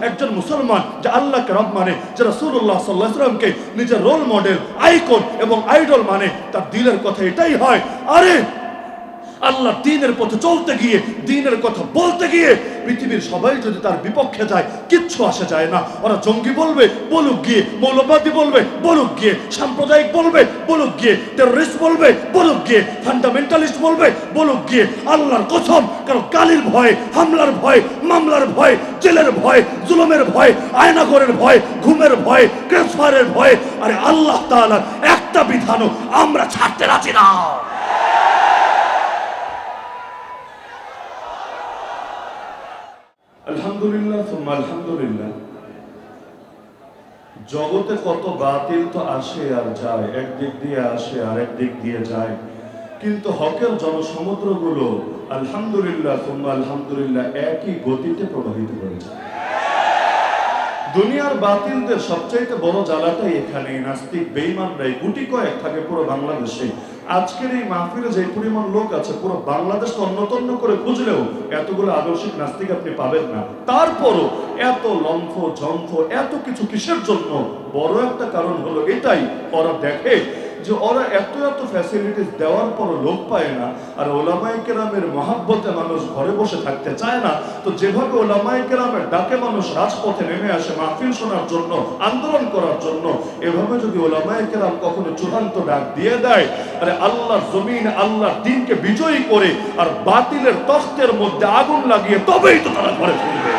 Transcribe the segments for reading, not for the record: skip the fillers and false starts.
একজন মুসলমান যে আল্লাহকে রব মানে, যে রাসূলুল্লাহ সাল্লাল্লাহু আলাইহি ওয়াসাল্লামকে নিজের রোল মডেল, আইকন এবং আইডল মানে, তার দিলের কথা এটাই হয়, আরে আল্লাহ দ্বীনের পথে চলতে গিয়ে, দ্বীনের কথা বলতে গিয়ে পৃথিবীর সবাই যদি তার বিপক্ষে যায়, কিচ্ছু আসে যায় না। ওরা জঙ্গি বলবে, বলুক গিয়ে, মৌলবাদী বলবে, বলুক গিয়ে, সাম্প্রদায়িক বলবে, বলুক গিয়ে, টেররিস্ট বলবে, বলুক গিয়ে, ফান্ডামেন্টালিস্ট বলবে, বলুক গিয়ে। আল্লাহর কসম, কারণ গালির ভয়, হামলার ভয়, মামলার ভয়, জেলের ভয়, জুলুমের ভয়, আয়নাঘরের ভয়, ঘুমের ভয়, ট্রান্সফারের ভয়, আরে আল্লাহ তাআলার একটা বিধানও আমরা ছাড়তে রাজি না। আলহামদুলিল্লাহ সুম্মা আলহামদুলিল্লাহ। জগতে কত বাতিল তো আসে আর যায়, একদিক দিয়ে আসে আর একদিক দিয়ে যায়, কিন্তু হকের জনসমুদ্রগুলো আলহামদুলিল্লাহ সুম্মা আলহামদুলিল্লাহ একই গতিতে প্রবাহিত করে যায়। দুনিয়ার বাতিলদের সবচাইতে বড় জ্বালাটাই এখানে, নাস্তিক বেঈমানরাই গুটি কয়েক থাকে পুরো বাংলাদেশে। আজকের এই মাহফিলে যে পরিমাণ লোক আছে, পুরো বাংলাদেশ তন্ন করে খুঁজলেও এতগুলো আদর্শিক নাস্তিক আপনি পাবেন না। তারপরও এত লম্ফ ঝম্ফ, এত কিছু কিসের জন্য? বড় একটা কারণ হলো এটাই, ওরা দেখে যে ওরা এত ফ্যাসিলিটিস দেওয়ার পরও লোক পায় না। আর ওলামায়ে কেরামের মহাব্বতে মানুষ ঘরে বসে থাকতে চায় না। তো যেভাবে ওলামায়ে কেরামের ডাকে মানুষ রাজপথে নেমে আসে মাহফিল শোনার জন্য, আন্দোলন করার জন্য, এভাবে যদি ওলামায়ে কেরাম কখনো চূড়ান্ত ডাক দিয়ে দেয়, আরে আল্লাহর জমিন, আল্লাহর দ্বীনকে বিজয়ী করে আর বাতিলের তখ্তের মধ্যে আগুন লাগিয়ে তবেই তো তারা ঘরে ফিরবে।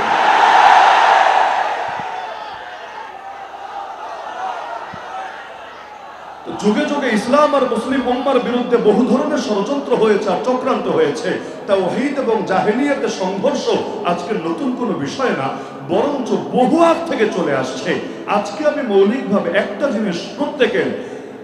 যুগে যুগে ইসলাম আর মুসলিম উম্মার বিরুদ্ধে বহু ধরনের ষড়যন্ত্র হয়েছে আর চক্রান্ত হয়েছে। তাওহীদ এবং জাহেলিয়াতের সংঘর্ষ আজকের নতুন কোনো বিষয় না, বরঞ্চ বহু আগ থেকে চলে আসছে। আজকে আমি মৌলিকভাবে একটা জিনিস প্রত্যেকের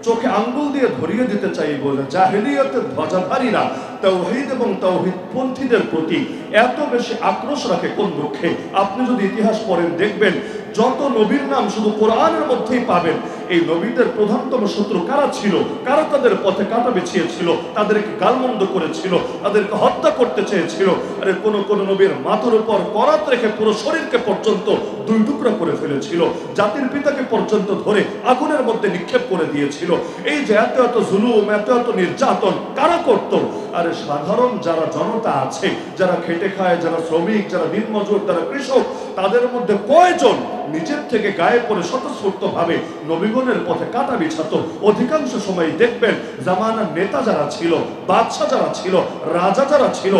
চোখে আঙ্গুল দিয়ে ধরিয়ে দিতে চাইব, জাহেলিয়াতের ধ্বজাধারীরা তাওহীদ এবং তাওহীদপন্থীদের প্রতি এত বেশি আক্রোশ রাখে কোন দুঃখে। আপনি যদি ইতিহাস পড়েন দেখবেন, যত নবীর নাম শুধু কোরআনের মধ্যেই পাবেন। এই নবীদের প্রধানতম শত্রু কারা ছিল? কারা তাদের পথে কাঁটা বিছিয়েছিল, তাদেরকে গালমন্দ করেছিল, তাদেরকে হত্যা করতে চেয়েছিল? আরে কোন নবীর মাথার উপর করাত রেখে পুরো শরীরকে পর্যন্ত দুই টুকরা করে ফেলেছিল, জাতির পিতাকে পর্যন্ত ধরে আগুনের মধ্যে নিক্ষেপ করে দিয়েছিল। এই যে এত জুলুম, এত নির্যাতন কারা করত? আরে সাধারণ যারা জনতা আছে, যারা খেটে খায়, যারা শ্রমিক, যারা দিনমজুর, যারা কৃষক, তাদের মধ্যে কয়জন নিজের থেকে গায়ে পড়ে স্বতঃস্ফূর্ত ভাবে নবীগণের পথে কাঁটা বিছাতো? অধিকাংশ সময় দেখবেন জামানার নেতা যারা ছিল, বাদশা যারা ছিল, রাজা যারা ছিল,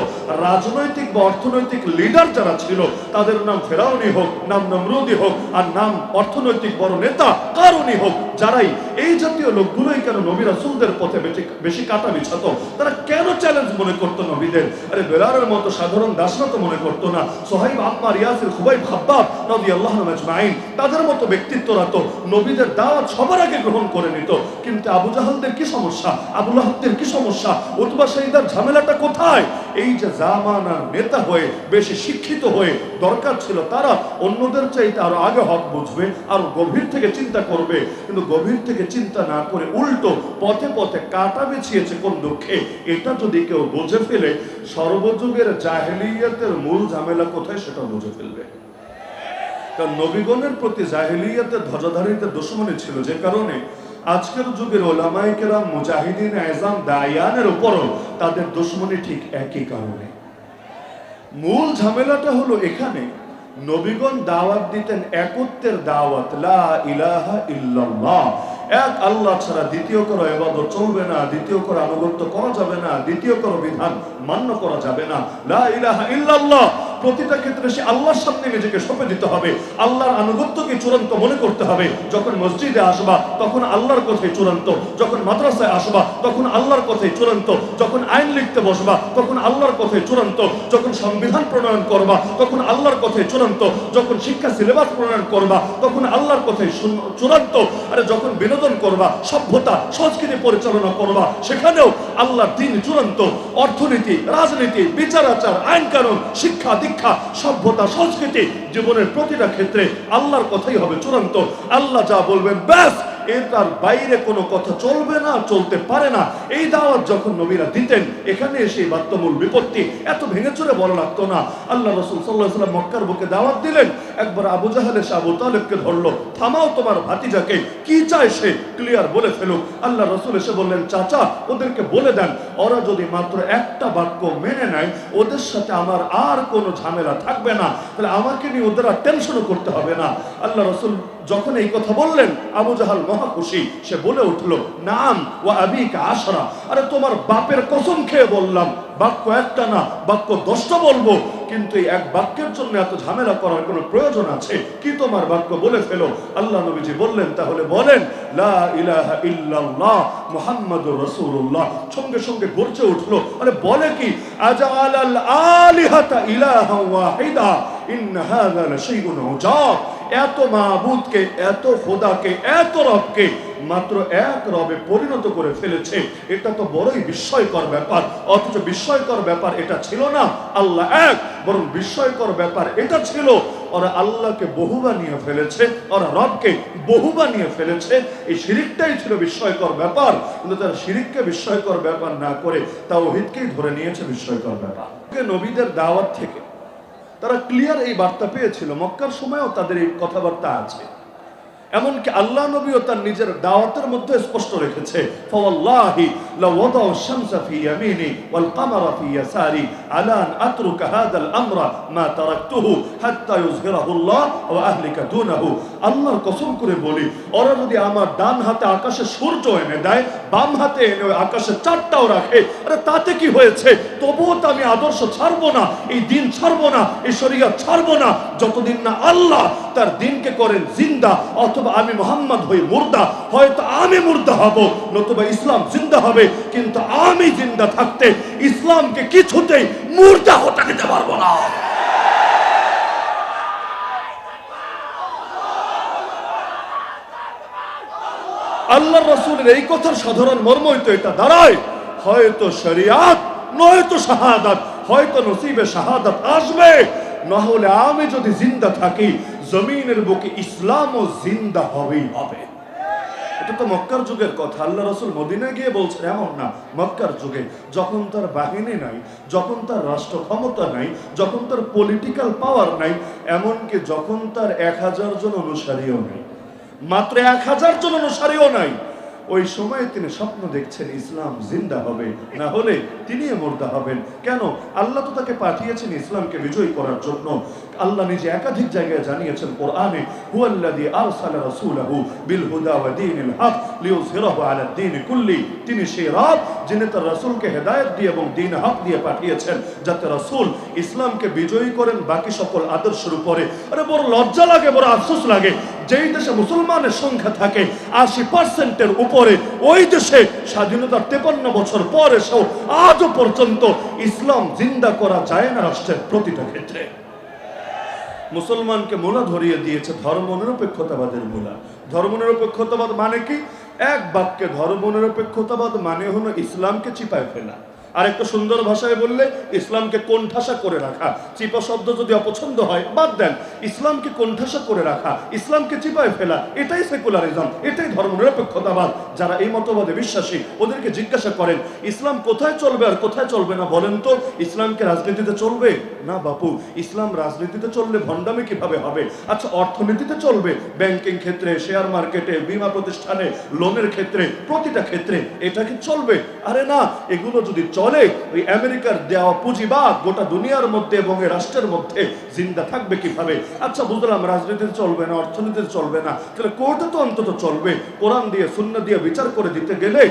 রাজনৈতিক বা অর্থনৈতিক লিডার যারা ছিল, তাদের নাম ফেরাউনি হোক, নাম নমরুদি হোক, আর নাম অর্থনৈতিক বড় নেতা কারণই হোক, যারাই এই জাতীয় লোকগুলোই কেন নবী রাসূলদের পথে বেশি কাঁটা বিছাতো? তারা কেন চ্যালেঞ্জ মনে করতো নবীদের? আরে বেলালের মতো সাধারণ দাসরা তো মনে করতো না, সোহাইব, আম্মার, ইয়াসির, খুবাইব, খাব্বাব রাদিয়াল্লাহু আজমাইন, তাদের মতো ব্যক্তিত্বরা তো নবীদের দাওয়াত সবার আগে গ্রহণ করে নিত। কিন্তু আবু জাহালদের কি সমস্যা, আবু লাহাবদের কি সমস্যা, উতবা সাইদার ঝামেলাটা কোথায়? এই যে জামানার নেতা হয়ে, বেশি শিক্ষিত হয়ে, দরকার ছিল তারা অন্যদের চাইতে আরো আগে হক বুঝবে, আরো গভীর থেকে চিন্তা করবে। কিন্তু গভীর থেকে চিন্তা না করে উল্টো পথে পথে কাঁটা বিছিয়েছে কোন দুঃখে? এটা যদি কেউ বুঝে ফেলে, সর্বযুগের জাহেলিয়াতের মূল ঝামেলা কোথায় সেটা বুঝে ফেলবে। কারণ নবীগণের প্রতি জাহেলিয়াতের ধ্বজাধারীদের দুশমনী ছিল, যে কারণে আজকের যুগের ওলামায়ে কেরাম, মুজাহিদিন আযম, দায়ানের উপরও তাদের দুশমনী ঠিক একই কারণে। মূল ঝামেলাটা হলো এখানে, নবীগণ দাওয়াত দিতেন একত্বের দাওয়াত, লা ইলাহা ইল্লাল্লাহ, এক আল্লাহ ছাড়া দ্বিতীয় কোনো ইবাদত চলবে না, দ্বিতীয় কোনো আনুগত্য করা যাবে না, দ্বিতীয় কোনো বিধান মান্য করা যাবে না। লা ইলাহা ইল্লাল্লাহ, প্রতিটা ক্ষেত্রে সে আল্লাহর সামনে নিজেকে সঁপে দিতে হবে, আল্লাহর আনুগত্যকে চূড়ান্ত মনে করতে হবে। যখন মসজিদে আসবা তখন আল্লাহর কথাই চূড়ান্ত, যখন মাদ্রাসায় আসবা তখন আল্লাহর কথাই চূড়ান্ত, যখন আইন লিখতে বসবা তখন আল্লাহর কথাই চূড়ান্ত, যখন সংবিধান প্রণয়ন করবা তখন আল্লাহর কথাই চূড়ান্ত, যখন শিক্ষা সিলেবাস প্রণয়ন করবা তখন আল্লাহর কথাই চূড়ান্ত। আরে যখন বিনোদন করবা, সভ্যতা সংস্কৃতি পরিচালনা করবা, সেখানেও আল্লাহর দ্বীন চূড়ান্ত। অর্থনীতি, রাজনীতি, বিচার আচার, আইন কানুন, শিক্ষা দীক্ষা, সভ্যতা সংস্কৃতি, জীবনের প্রতিটা ক্ষেত্রে আল্লাহর কথাই হবে চূড়ান্ত। আল্লাহ যা বলবেন ব্যাস তার বাইরে কোনো কথা চলবে না, চলতে পারে না। এই দাওয়াত যখন নবীরা দিতেন, এখানে এসে বাত্যমূল বিপত্তি এত ভেঙে চুরে বলা লাগতো না। আল্লাহ রাসূল সাল্লাল্লাহু আলাইহি ওয়াসাল্লাম মক্কার বুকে দাওয়াত দিলেন, একবার আবু জাহেল এসে আবু তালেবকে ধরলো, থামাও তোমার ভাতিজাকে, কি চায় সে ক্লিয়ার বলে ফেলুক। আল্লাহ রাসূল এসে বললেন, চাচা ওদেরকে বলে দেন, ওরা যদি মাত্র একটা বাক্য মেনে নেয়, ওদের সাথে আমার আর কোনো ঝামেলা থাকবে না, তাহলে আমাকে নিয়ে ওদের আর টেনশনও করতে হবে না। আল্লাহ রাসূল যখন এই কথা বললেন, আবু জাহাল মহা খুশি, সে বলে উঠলো, নাম ওয়া আবিকা আশরা, আরে তোমার বাপের কসম খেয়ে বললাম, বাক্য একটা না, বাক্য 10টা বলবো, কিন্তু এই এক বাক্যের জন্য এত ঝামেলা করার কোনো প্রয়োজন আছে কি? তোমার বাক্য বলে ফেলো। আল্লাহ নবীজি বললেন, তাহলে বলেন লা ইলাহা ইল্লাল্লাহ মুহাম্মাদুর রাসূলুল্লাহ। সঙ্গে সঙ্গে গর্জে উঠলো, আরে বলে কি, আজালাল আলিহাতা ইলাহা ওয়াহিদা ইন্না হাযা লাশাইউন উজাব। এত মাবুদকে, এত খোদাকে, এত রবকে মাত্র এক রবে পরিণত করে ফেলেছে, এটা তো বড়ই বিস্ময়কর ব্যাপার। অথচ বিস্ময়কর ব্যাপার এটা ছিল না আল্লাহ এক, বরং বিস্ময়কর ব্যাপার এটা ছিল ওরা আল্লাহকে বহু বানিয়ে ফেলেছে, ওরা রবকে বহু বানিয়ে ফেলেছে। এই শিরিকটাই ছিল বিস্ময়কর ব্যাপার, কিন্তু তারা শিরিককে বিস্ময়কর ব্যাপার না করে তাওহীদকেই ধরে নিয়েছে বিস্ময়কর ব্যাপার। নবীদের দাওয়াত থেকে তারা ক্লিয়ার এই বার্তা পেয়েছিল, মক্কার সময়ও তাদের এই কথাবার্তা আছে। এমনকি আল্লাহ নবীও তার নিজের দাওয়াতের মধ্যে স্পষ্ট রেখেছে, ফাওয়াল্লাহি লাওয়াদাউ শামসা ফি ইয়ামিনি ওয়াল কামারা ফি ইয়াসারি আলা আন আতরুকা হাদাল আমরা মা তারাকতুহু হাত্তা ইউযহিরাহুল্লাহ ওয়া আহলিকা দুনাহু। আল্লাহর কসম করে বলি, ওরা যদি আমার ডান হাতে আকাশে সূর্য এনে দেয়, বাম হাতে এনে আকাশে চাঁদটাও রাখে, আরে তাতে কি হয়েছে? তবুও তো আমি আদর্শ ছাড়বো না, এই দিন ছাড়বো না, এই শরীয়ত ছাড়বো না, যতদিন না আল্লাহ তার দিনকে করেন জিন্দা। অথবা আমি মুহাম্মদ হই মুর্দা, হয়তো আমি মুর্দা হব, নতুবা ইসলাম জিন্দা হবে, কিন্তু আমি জিন্দা থাকতে ইসলামকে কিছুতেই মুর্দা হতে দিতে পারবো না। আল্লাহর রাসূলের এই কথার সাধারণ মর্মই তো এটা দাঁড়ায়, হয়তো শরিয়াত নয়তো শাহাদাত, হয়তো নসিবে শাহাদাত আসবে, না হলে আমি যদি জিন্দা থাকি জমিনের বুকে ইসলামও জিন্দা হবেই হবে। এটা তো মক্কার যুগের কথা। আল্লাহ রাসূল মদিনায় গিয়ে বলছেন এমন না, মক্কার যুগে যখন তার বাহিনী নাই, যখন তার রাষ্ট্র ক্ষমতা নাই, যখন তার পলিটিক্যাল পাওয়ার নাই, এমনকি যখন তার 1000 জন অনুসারীও নাই, মাত্র 1000 জন অনুসারীও নাই, ওই সময় তিনি স্বপ্ন দেখছেন ইসলাম জিন্দা হবে, না হলে তিনি মুর্দা হবেন। কেন? আল্লাহ তো তাকে পাঠিয়েছেন ইসলামকে বিজয়ী করার জন্য। আল্লাহ নিজে একাধিক জায়গায় জানিয়েছেন কোরআনে, হুয়াল্লাযী আরসালা রাসূলাহু বিল হুদা ওয়া দীনিল হক লিইয়ুযহিরাহু আলা দ্বীনি কুল্লি। তিনি সেই রব যিনি তার রাসূলকে হেদায়েত দিয়ে এবং দ্বীন হক দিয়ে পাঠিয়েছেন, যাতে রাসূল ইসলামকে বিজয়ী করেন বাকি সকল আদর্শের উপরে। আরে বড় লজ্জা লাগে, বড় আফসোস লাগে, যেই দেশে মুসলমানের সংখ্যা থাকে 80%-এর উপরে, ওই দেশে স্বাধীনতার 53 বছর পর এসেও আজও পর্যন্ত ইসলাম জিন্দা করা যায় না রাষ্ট্রের প্রতিটা ক্ষেত্রে। মুসলমানকে মূলা ধরিয়ে দিয়েছে ধর্মনিরপেক্ষতাবাদের মূলা। ধর্মনিরপেক্ষতাবাদ মানে কি? এক বাক্যে ধর্মনিরপেক্ষতাবাদ মানে হলো ইসলামকে চিপায় ফেলা। আর একটু সুন্দর ভাষায় বললে ইসলামকে কোণঠাসা করে রাখা। চিপা শব্দ যদি অপছন্দ হয় বাদ দেন, ইসলামকে কোণঠাসা করে রাখা, ইসলামকে চিপায় ফেলা, এটাই সেকুলারিজম, এটাই ধর্মনিরপেক্ষতাবাদ। যারা এই মতবাদে বিশ্বাসী ওদেরকে জিজ্ঞাসা করেন ইসলাম কোথায় চলবে আর কোথায় চলবে না বলেন তো? ইসলামকে রাজনীতিতে চলবে না বাপু, ইসলাম রাজনীতিতে চললে ভণ্ডামি কিভাবে হবে? আচ্ছা, অর্থনীতিতে চলবে, ব্যাংকিং ক্ষেত্রে, শেয়ার মার্কেটে, বীমা প্রতিষ্ঠানে, লোনের ক্ষেত্রে, প্রতিটা ক্ষেত্রে এটা কি চলবে? আরে না, এগুলো যদি চলে ওই আমেরিকার দেওয়া পুঁজিবাদ গোটা দুনিয়ার মধ্যে এবং এই রাষ্ট্রের মধ্যে জিন্দা থাকবে কিভাবে? আচ্ছা বুঝলাম রাজনীতিতে চলবে না, অর্থনীতিতে চলবে না, তাহলে কোর্টে তো অন্তত চলবে। কোরআন দিয়ে সুন্নাহ দিয়ে বিচার করে দিতে গেলে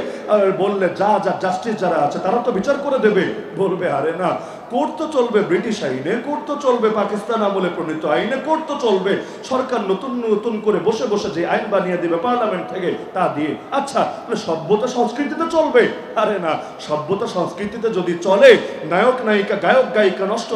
বললে যা জাস্টিস যারা আছে তারা তো বিচার করে দেবে, বলবে আরে না, কোর্ট তো চলবে ব্রিটিশ আইনে, কোর্ট তো চলবে পাকিস্তান আমলে প্রণীত আইনে, কোর্ট তো চলবে সরকার নতুন নতুন করে বসে বসে যে আইন বানিয়ে দেবে পার্লামেন্ট থেকে তা দিয়ে। আচ্ছা সভ্যতা সংস্কৃতিতে চলবে? আরে না, সভ্যতা সংস্কৃতিতে যদি চলে নায়ক নায়িকা, গায়ক গায়িকা, নষ্ট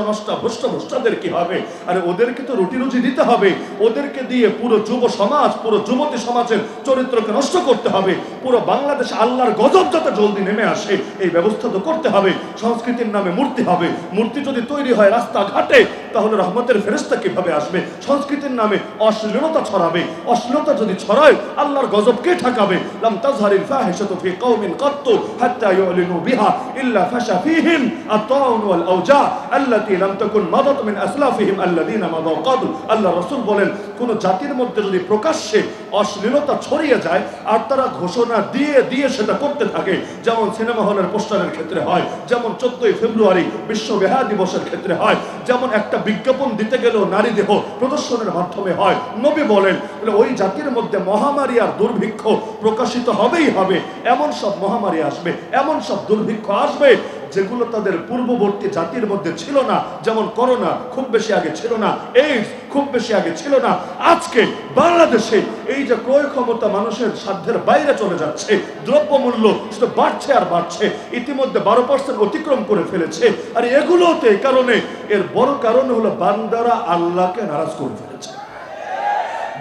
ভ্রষ্টাদের কি হবে? আরে ওদেরকে তো রুটি রুজি দিতে হবে, ওদেরকে দিয়ে পুরো যুব সমাজ, পুরো যুবতী সমাজের চরিত্রকে নষ্ট করতে হবে, পুরো বাংলাদেশ আল্লাহর গজব যাতে জলদি নেমে আসে এই ব্যবস্থা তো করতে হবে। সংস্কৃতির নামে মূর্তি হবে, মূর্তি যদি তৈরি হয় রাস্তাঘাটে, তাহলে রহমতের ফেরেশতা কিভাবে আসবে? সংস্কৃতির নামে অশ্লীলতা ছড়াবে, অশ্লীলতা যদি ছড়ায় আল্লাহর গজব কে ঠেকাবে? লাম তাজহারিল ফাহিশাতু ফি কওমিন কাত্তু হাত্তা ইউলিনু বিহা ইল্লা ফাশা ফীহিম আত-তাউন ওয়াল আওজা আল্লাতী লাম তাকুন মাদাত মিন আসলাফিহিম আল্লাযীনা মাদাউ ক্বাবল। আল্লাহ রাসূল বলেন, কোন জাতির মধ্যে যদি প্রকাশ্যে অশ্লীলতা ছড়িয়ে যায় আর তারা ঘোষণা দিয়ে দিয়ে সেটা করতে থাকে, যেমন সিনেমা হলের পোস্টারের ক্ষেত্রে হয়, যেমন 14 ফেব্রুয়ারি বিশ্ব বেহায়া দিবসের ক্ষেত্রে হয়, যেমন একটা বিজ্ঞাপন দিতে গেলেও নারী দেহ প্রদর্শনের মাধ্যমে হয়, নবী বলেন ওই জাতির মধ্যে মহামারী আর দুর্ভিক্ষ প্রকাশিত হবেই হবে। এমন সব মহামারী আসবে, এমন সব দুর্ভিক্ষ আসবে যেগুলো তাদের পূর্ববর্তী জাতির মধ্যে ছিল না। যেমন করোনা খুব বেশি আগে ছিল না, এইডস খুব বেশি আগে ছিল না। আজকে বাংলাদেশে এই যে ক্রয় ক্ষমতা মানুষের সাধ্যের বাইরে চলে যাচ্ছে, দ্রব্যমূল্য শুধু বাড়ছে আর বাড়ছে, ইতিমধ্যে 12% অতিক্রম করে ফেলেছে। আর এগুলোতে কারণে এর বড় কারণ হলো বান্দারা আল্লাহকে নারাজ করে ফেলেছে।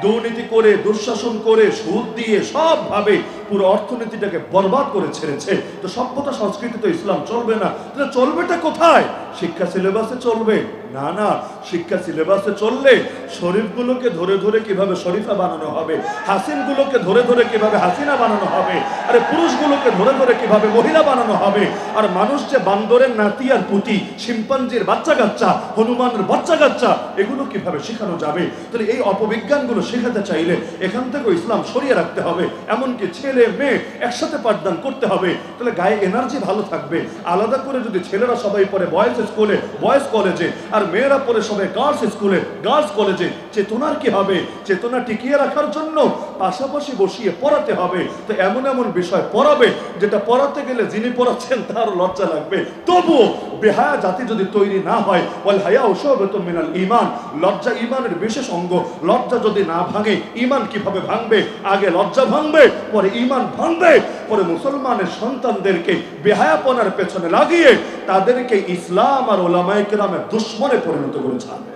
দুর্নীতি করে, দুঃশাসন করে, সুদ দিয়ে সবভাবে পুরো অর্থনীতিটাকে বরবাদ করে ছেড়েছে। তো সভ্যতা সংস্কৃতি তো ইসলাম চলবে না, তাহলে চলবেটা কোথায়? শিক্ষা সিলেবাসে চলবে না? না, শিক্ষা সিলেবাসে চললে শরীফগুলোকে ধরে ধরে কিভাবে শরীফা বানানো হবে, হাসিনগুলোকে ধরে ধরে কিভাবে হাসিনা বানানো হবে, আরে পুরুষগুলোকে ধরে ধরে কিভাবে মহিলা বানানো হবে। আর মানুষ যে বান্দরের নাতি আর পুতি, শিম্পাঞ্জির বাচ্চা কাচ্চা, হনুমানের বাচ্চা কাচ্চা, এগুলো কিভাবে শেখানো যাবে? তাহলে এই অপবিজ্ঞানগুলো শেখাতে চাইলে এখান থেকে ইসলাম সরিয়ে রাখতে হবে। এমনকি ছেলে মেয়ে একসাথে পাঠদান করতে হবে, তাহলে গায়ে এনার্জি ভালো থাকবে। আলাদা করে যদি ছেলেরা সবাই পড়ে বয়েজ স্কুলে, বয়েজ কলেজে, আর মেয়েরা পড়ে সবাই গার্লস স্কুলে, গার্লস কলেজে, চেতনার কি হবে? চেতনা টিকিয়ে রাখার জন্য পাশাপাশি বসিয়ে পড়াতে হবে। তো এমন এমন বিষয় পড়াবে যেটা পড়াতে গেলে যিনি পড়াচ্ছেন তার লজ্জা লাগবে। তবুও বেহায়া জাতি যদি তৈরি না হয়, ওয়াল হায়াউ শুবাতুম মিনাল ঈমান, লজ্জা ঈমানের বিশেষ অঙ্গ। লজ্জা যদি না ভাঙে ঈমান কিভাবে ভাঙবে? আগে লজ্জা ভাঙবে, পরে ঈমান ভাঙবে, পরে মুসলমানের সন্তানদেরকে বেহায়াপনার পেছনে লাগিয়ে তাদেরকে ইসলাম আর উলামায়ে কেরামের দুশমনে পরিণত করে ছাড়বে।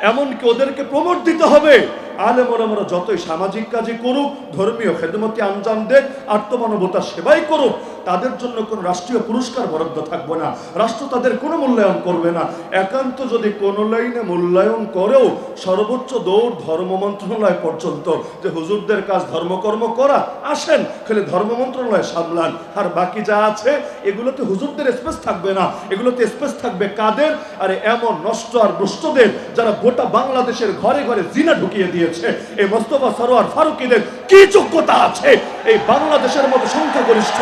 এমনকি ওদেরকে প্রমোট দিতে হবে। আলেম ওলামারা যতই সামাজিক কাজে করুক, ধর্মীয় খেদমতে আঞ্জাম দেখ, আত্মমানবতার সেবাই করুক, তাদের জন্য কোনো রাষ্ট্রীয় পুরস্কার বরাদ্দ থাকবে না, রাষ্ট্র তাদের কোনো মূল্যায়ন করবে না। একান্ত যদি কোনো লাইনে মূল্যায়ন করেও সর্বোচ্চ দৌড় ধর্ম মন্ত্রণালয় পর্যন্ত, যে হুজুরদের কাজ ধর্মকর্ম করা, আসেন খালি ধর্ম মন্ত্রণালয় সামলান, আর বাকি যা আছে এগুলোতে হুজুরদের স্পেস থাকবে না, এগুলোতে স্পেস থাকবে কাদের? আরে এমন নষ্ট আর দুষ্টদের যারা গোটা বাংলাদেশের ঘরে ঘরে জিনা ঢুকিয়ে দিয়েছে। এই মোস্তফা সরোয়ার ফারুকীদের কি যোগ্যতা আছে এই বাংলাদেশের মতো সংখ্যাগরিষ্ঠ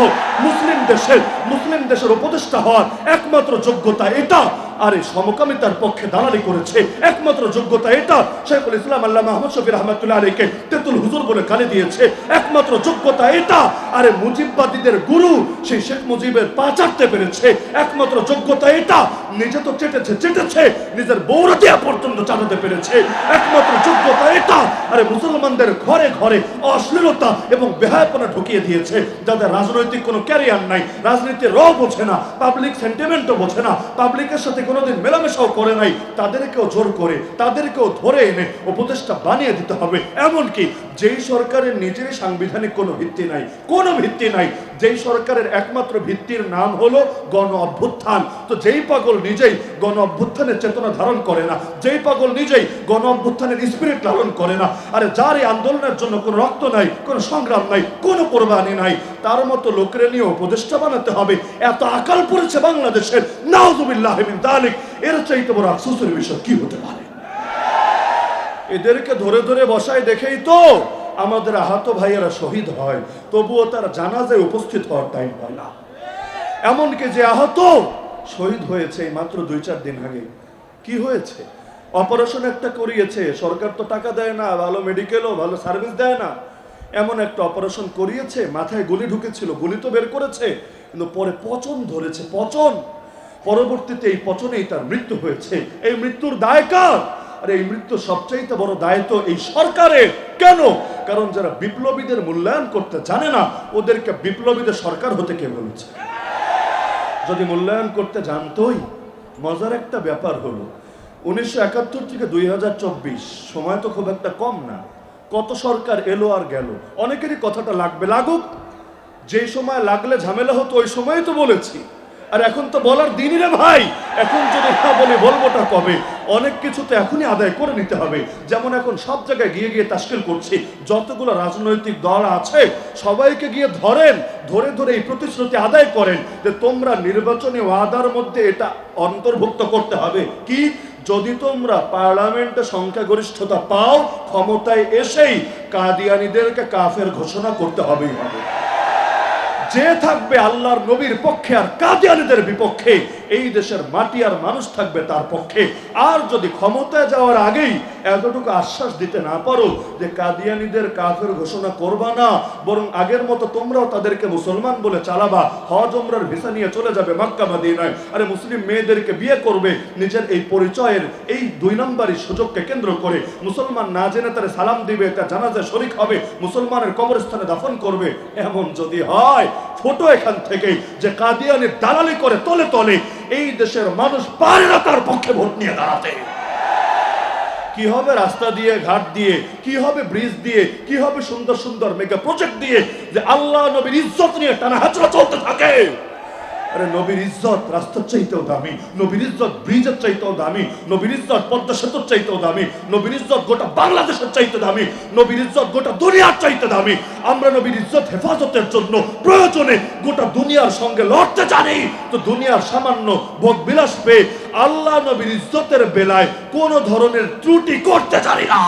মুসলিম দেশের উপদেষ্টা হওয়ার? একমাত্র যোগ্যতা এটা। আরে সমকামিতার পক্ষে দালালি করেছে, একমাত্র যোগ্যতা এটা। শেখুল ইসলাম আল্লামা আহমদ শফি রাহমাতুল্লাহ আলাইহিকে তেতুল হুজুর বলে গালি দিয়েছে, একমাত্র যোগ্যতা এটা। আরে মুজিববাদীদের গুরু সেই শেখ মুজিবের পা চাটতে পেরেছে, একমাত্র যোগ্যতা এটা। নিজে তো চেটেছে, নিজের বৌরাতিয়া পর্যন্ত চাটাতে পেরেছে, একমাত্র যোগ্যতা এটা। আরে মুসলমানদের ঘরে ঘরে অশ্লীলতা এবং বেহায়াপনা ঢুকিয়ে দিয়েছে, যাদের রাজনৈতিক কোনো ক্যারিয়ার নাই, রাজনীতির র বোঝে না, পাবলিক সেন্টিমেন্টও বোঝে না, পাবলিকের সাথে কোনোদিন মেলামেশাও করে নাই, তাদেরকেও জোর করে, তাদেরকেও ধরে এনে উপদেষ্টা বানিয়ে দিতে হবে। এমনকি যেই সরকারের নিজেরই সাংবিধানিক কোনো ভিত্তি নাই, কোনো ভিত্তি নাই, যেই সরকারের একমাত্র ভিত্তির নাম হলো গণ অভ্যুত্থান, তো যেই পাগল নিজেই গণ অভ্যুত্থানের চেতনা ধারণ করে না, যেই পাগল নিজেই গণ অভ্যুত্থানের স্পিরিট লালন করে না, আরে যার এই আন্দোলনের জন্য কোনো রক্ত নাই, কোনো সংগ্রাম নাই, কোনো কোরবানি নাই, তার মতো লোকের নিয়ে উপদেষ্টা বানাতে হবে। এত আকাল পড়েছে বাংলাদেশের, নাউযুবিল্লাহ মিন যালিক। এর চাইতে বড় আফসোসের বিষয় কি হতে পারে? এদেরকে ধরে ধরে বসায় দেখেই তো আমাদের আহত ভাইয়েরা শহীদ হয়, তবুও তার জানাজায় উপস্থিত হওয়ার টাইম পায় না। এমনকি যে আহত শহীদ হয়েছে মাত্র 2-4 দিন আগে, কি হয়েছে? অপারেশন একটা করিয়েছে, সরকার তো টাকা দেয় না, ভালো মেডিকেলও ভালো সার্ভিস দেয় না, এমন একটা অপারেশন করিয়েছে, মাথায় গুলি ঢুকেছিল, গুলি তো বের করেছে, কিন্তু পরে পচন ধরেছে, পচন, পরবর্তীতে এই পচনেই তার মৃত্যু হয়েছে। এই মৃত্যুর দায় কার? আর এই মৃত্যু সবচাইতে বড় দায়িত্ব এই সরকারের। কেন? কারণ যারা বিপ্লবীদের মূল্যায়ন করতে জানে না, ওদেরকে বিপ্লবীদের সরকার হতে কে বলেছে? যদি মূল্যায়ন করতে জানতোই। মজার একটা ব্যাপার হলো 1971 থেকে 2024, সময় তো খুব একটা কম না, কত সরকার এলো আর গেল। অনেকেরই কথাটা লাগবে, লাগুক, যেই সময় লাগলে ঝামেলা হতো ওই সময় তো বলেছি। আর এখন তো বলার দিনই রে ভাই, এখন যদি না বলি বলবোটা কবে? অনেক কিছু তো এখনই আদায় করে নিতে হবে। যেমন এখন সব জায়গায় গিয়ে গিয়ে তাশকিল করছি, যতগুলো রাজনৈতিক দল আছে সবাইকে গিয়ে ধরেন, ধরে ধরে এই প্রতিশ্রুতি আদায় করেন যে তোমরা নির্বাচনী ওয়াদার মধ্যে এটা অন্তর্ভুক্ত করতে হবে কি, যদি তোমরা পার্লামেন্টে সংখ্যাগরিষ্ঠতা পাও, ক্ষমতায় এসেই কাদিয়ানীদেরকে কাফের ঘোষণা করতে হবেই হবে। যে থাকবে আল্লাহর নবীর পক্ষে আর কাদিয়ানীদের বিপক্ষে, এই দেশের মাটি আর মানুষ থাকবে তার পক্ষে। আর যদি ক্ষমতায় যাওয়ার আগেই এতটুকু আশ্বাস দিতে না পারো যে কাদিয়ানীদের কাফের ঘোষণা করবা না, বরং আগের মতো তোমরাও তাদেরকে মুসলমান বলে চালাবা, হজ উমরার ভিসা নিয়ে চলে যাবে মক্কা মদিনায়, আরে মুসলিম মেয়েদেরকে বিয়ে করবে, নিজের এই পরিচয়ের এই 2 নম্বরই সুযোগকে কেন্দ্র করে মুসলমান না জেনে তারে সালাম দিবে, তার জানাজায় শরীক হবে, মুসলমানের কবরস্থানে দাফন করবে, এমন যদি হয় ফটো এখান থেকে যে কাদিয়ানির দালালি করে তলে তলে এই দেশের মানুষ পারে না তার পক্ষে ভোট নিয়ে দাঁড়াতে। কি হবে রাস্তা দিয়ে, ঘাট দিয়ে, কি হবে ব্রিজ দিয়ে, কি হবে সুন্দর সুন্দর মেগা প্রজেক্ট দিয়ে, যে আল্লাহ নবীর ইজ্জত নিয়ে টানা হাঁচড়া চলতে থাকে। আরে নবীর ইজ্জত রাস্তার চাইতেও দামি, নবীর ইজ্জত ব্রিজের চাইতেও দামি, নবীর ইজ্জত পদ্মা সেতুর চাইতেও দামি, নবীর ইজ্জত গোটা বাংলাদেশের চাইতে দামি, নবীর ইজ্জত গোটা দুনিয়ার চাইতে দামি। আমরা নবীর ইজ্জত হেফাজতের জন্য প্রয়োজনে গোটা দুনিয়ার সঙ্গে লড়তে জানি, তো দুনিয়ার সামান্য ভোগ বিলাস পেয়ে আল্লাহ নবীর ইজ্জতের বেলায় কোন ধরনের ত্রুটি করতে জানি না।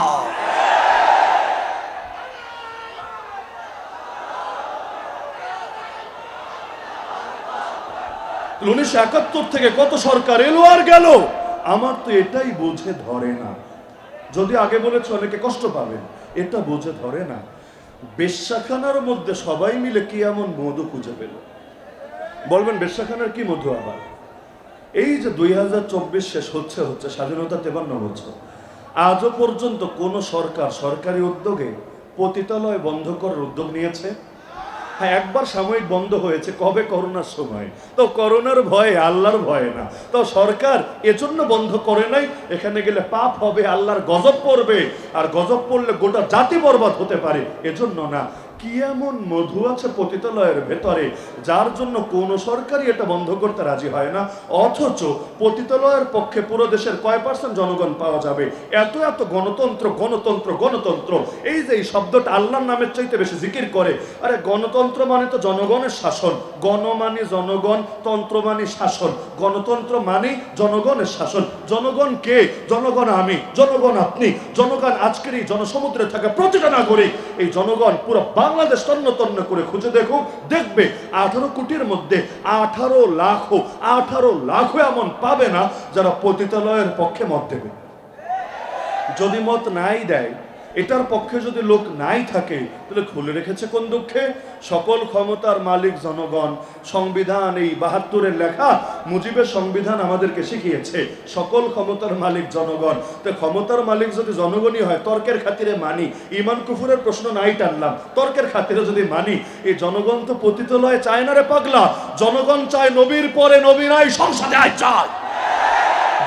1971 থেকে কত সরকার এলো আর গেল, আমার তো এটাই বুঝে ধরে না। যদি আগে বলেছে অনেকে কষ্ট পাবেন, এটা বুঝে ধরে না। বেশ্যাখানার মধ্যে সবাই মিলে কি এমন মধু খুঁজে পেল? বলবেন বেশ্যাখানার কি মধু আবার? এই যে 2024 শেষ হচ্ছে স্বাধীনতা 53 বছর, আজও পর্যন্ত কোন সরকার সরকারি উদ্যোগে পতিতালয় বন্ধ করার উদ্যোগ নিয়েছে? হ্যাঁ, একবার সাময়িক বন্ধ হয়েছে, কবে? করোনার সময়। তো করোনার ভয়ে, আল্লাহর ভয়ে না, তো সরকার এজন্য বন্ধ করে নাই এখানে গেলে পাপ হবে, আল্লাহর গজব পড়বে, আর গজব পড়লে গোটা জাতি বরবাদ হতে পারে, এজন্য না। কি এমন মধু আছে পতিতালয়ের ভেতরে যার জন্য কোন সরকারই এটা বন্ধ করতে রাজি হয় না? অথচ পতিতালয়ের পক্ষে পুরো দেশের কয় % জনগণ পাওয়া যাবে? এত এত গণতন্ত্র গণতন্ত্র গণতন্ত্র, এই যে এই শব্দটা আল্লাহর নামের চাইতে বেশি জিকির করে। আরে গণতন্ত্র মানে তো জনগণের শাসন, গণ মানে জনগণ, তন্ত্র মানে শাসন, গণতন্ত্র মানে জনগণের শাসন। জনগণ কে? জনগণ আমি, জনগণ আপনি, জনগণ আজকের এই জনসমুদ্রে থাকা প্রতিটা নাগরিক। এই জনগণ পুরো বাংলাদেশ তন্ন তন্ন করে খুঁজে দেখো, দেখবে 18 কোটির মধ্যে 18 লাখ এমন পাবে না যারা পতিতালয়ের পক্ষে মত দেবে। যদি মত নাই দেয়, এটার পক্ষে যদি লোক নাই থাকে, তাহলে খুলে রেখেছে কোন দুঃখে? সকল ক্ষমতার মালিক জনগণ। সংবিধান এই 72-এর লেখা মুজিবের সংবিধান আমাদেরকে শিখিয়েছে সকল ক্ষমতার মালিক জনগণ। তো ক্ষমতার মালিক যদি জনগণই হয়, তর্কের খাতিরে মানি, ইমান কুফুরের প্রশ্ন নাই টানলাম, তর্কের খাতিরে যদি মানি, এই জনগণ তো পতিতালয়ে চায় না রে পাগলা। জনগণ চায় নবীর পরে নবী নাই, সংসদে আয় চায়।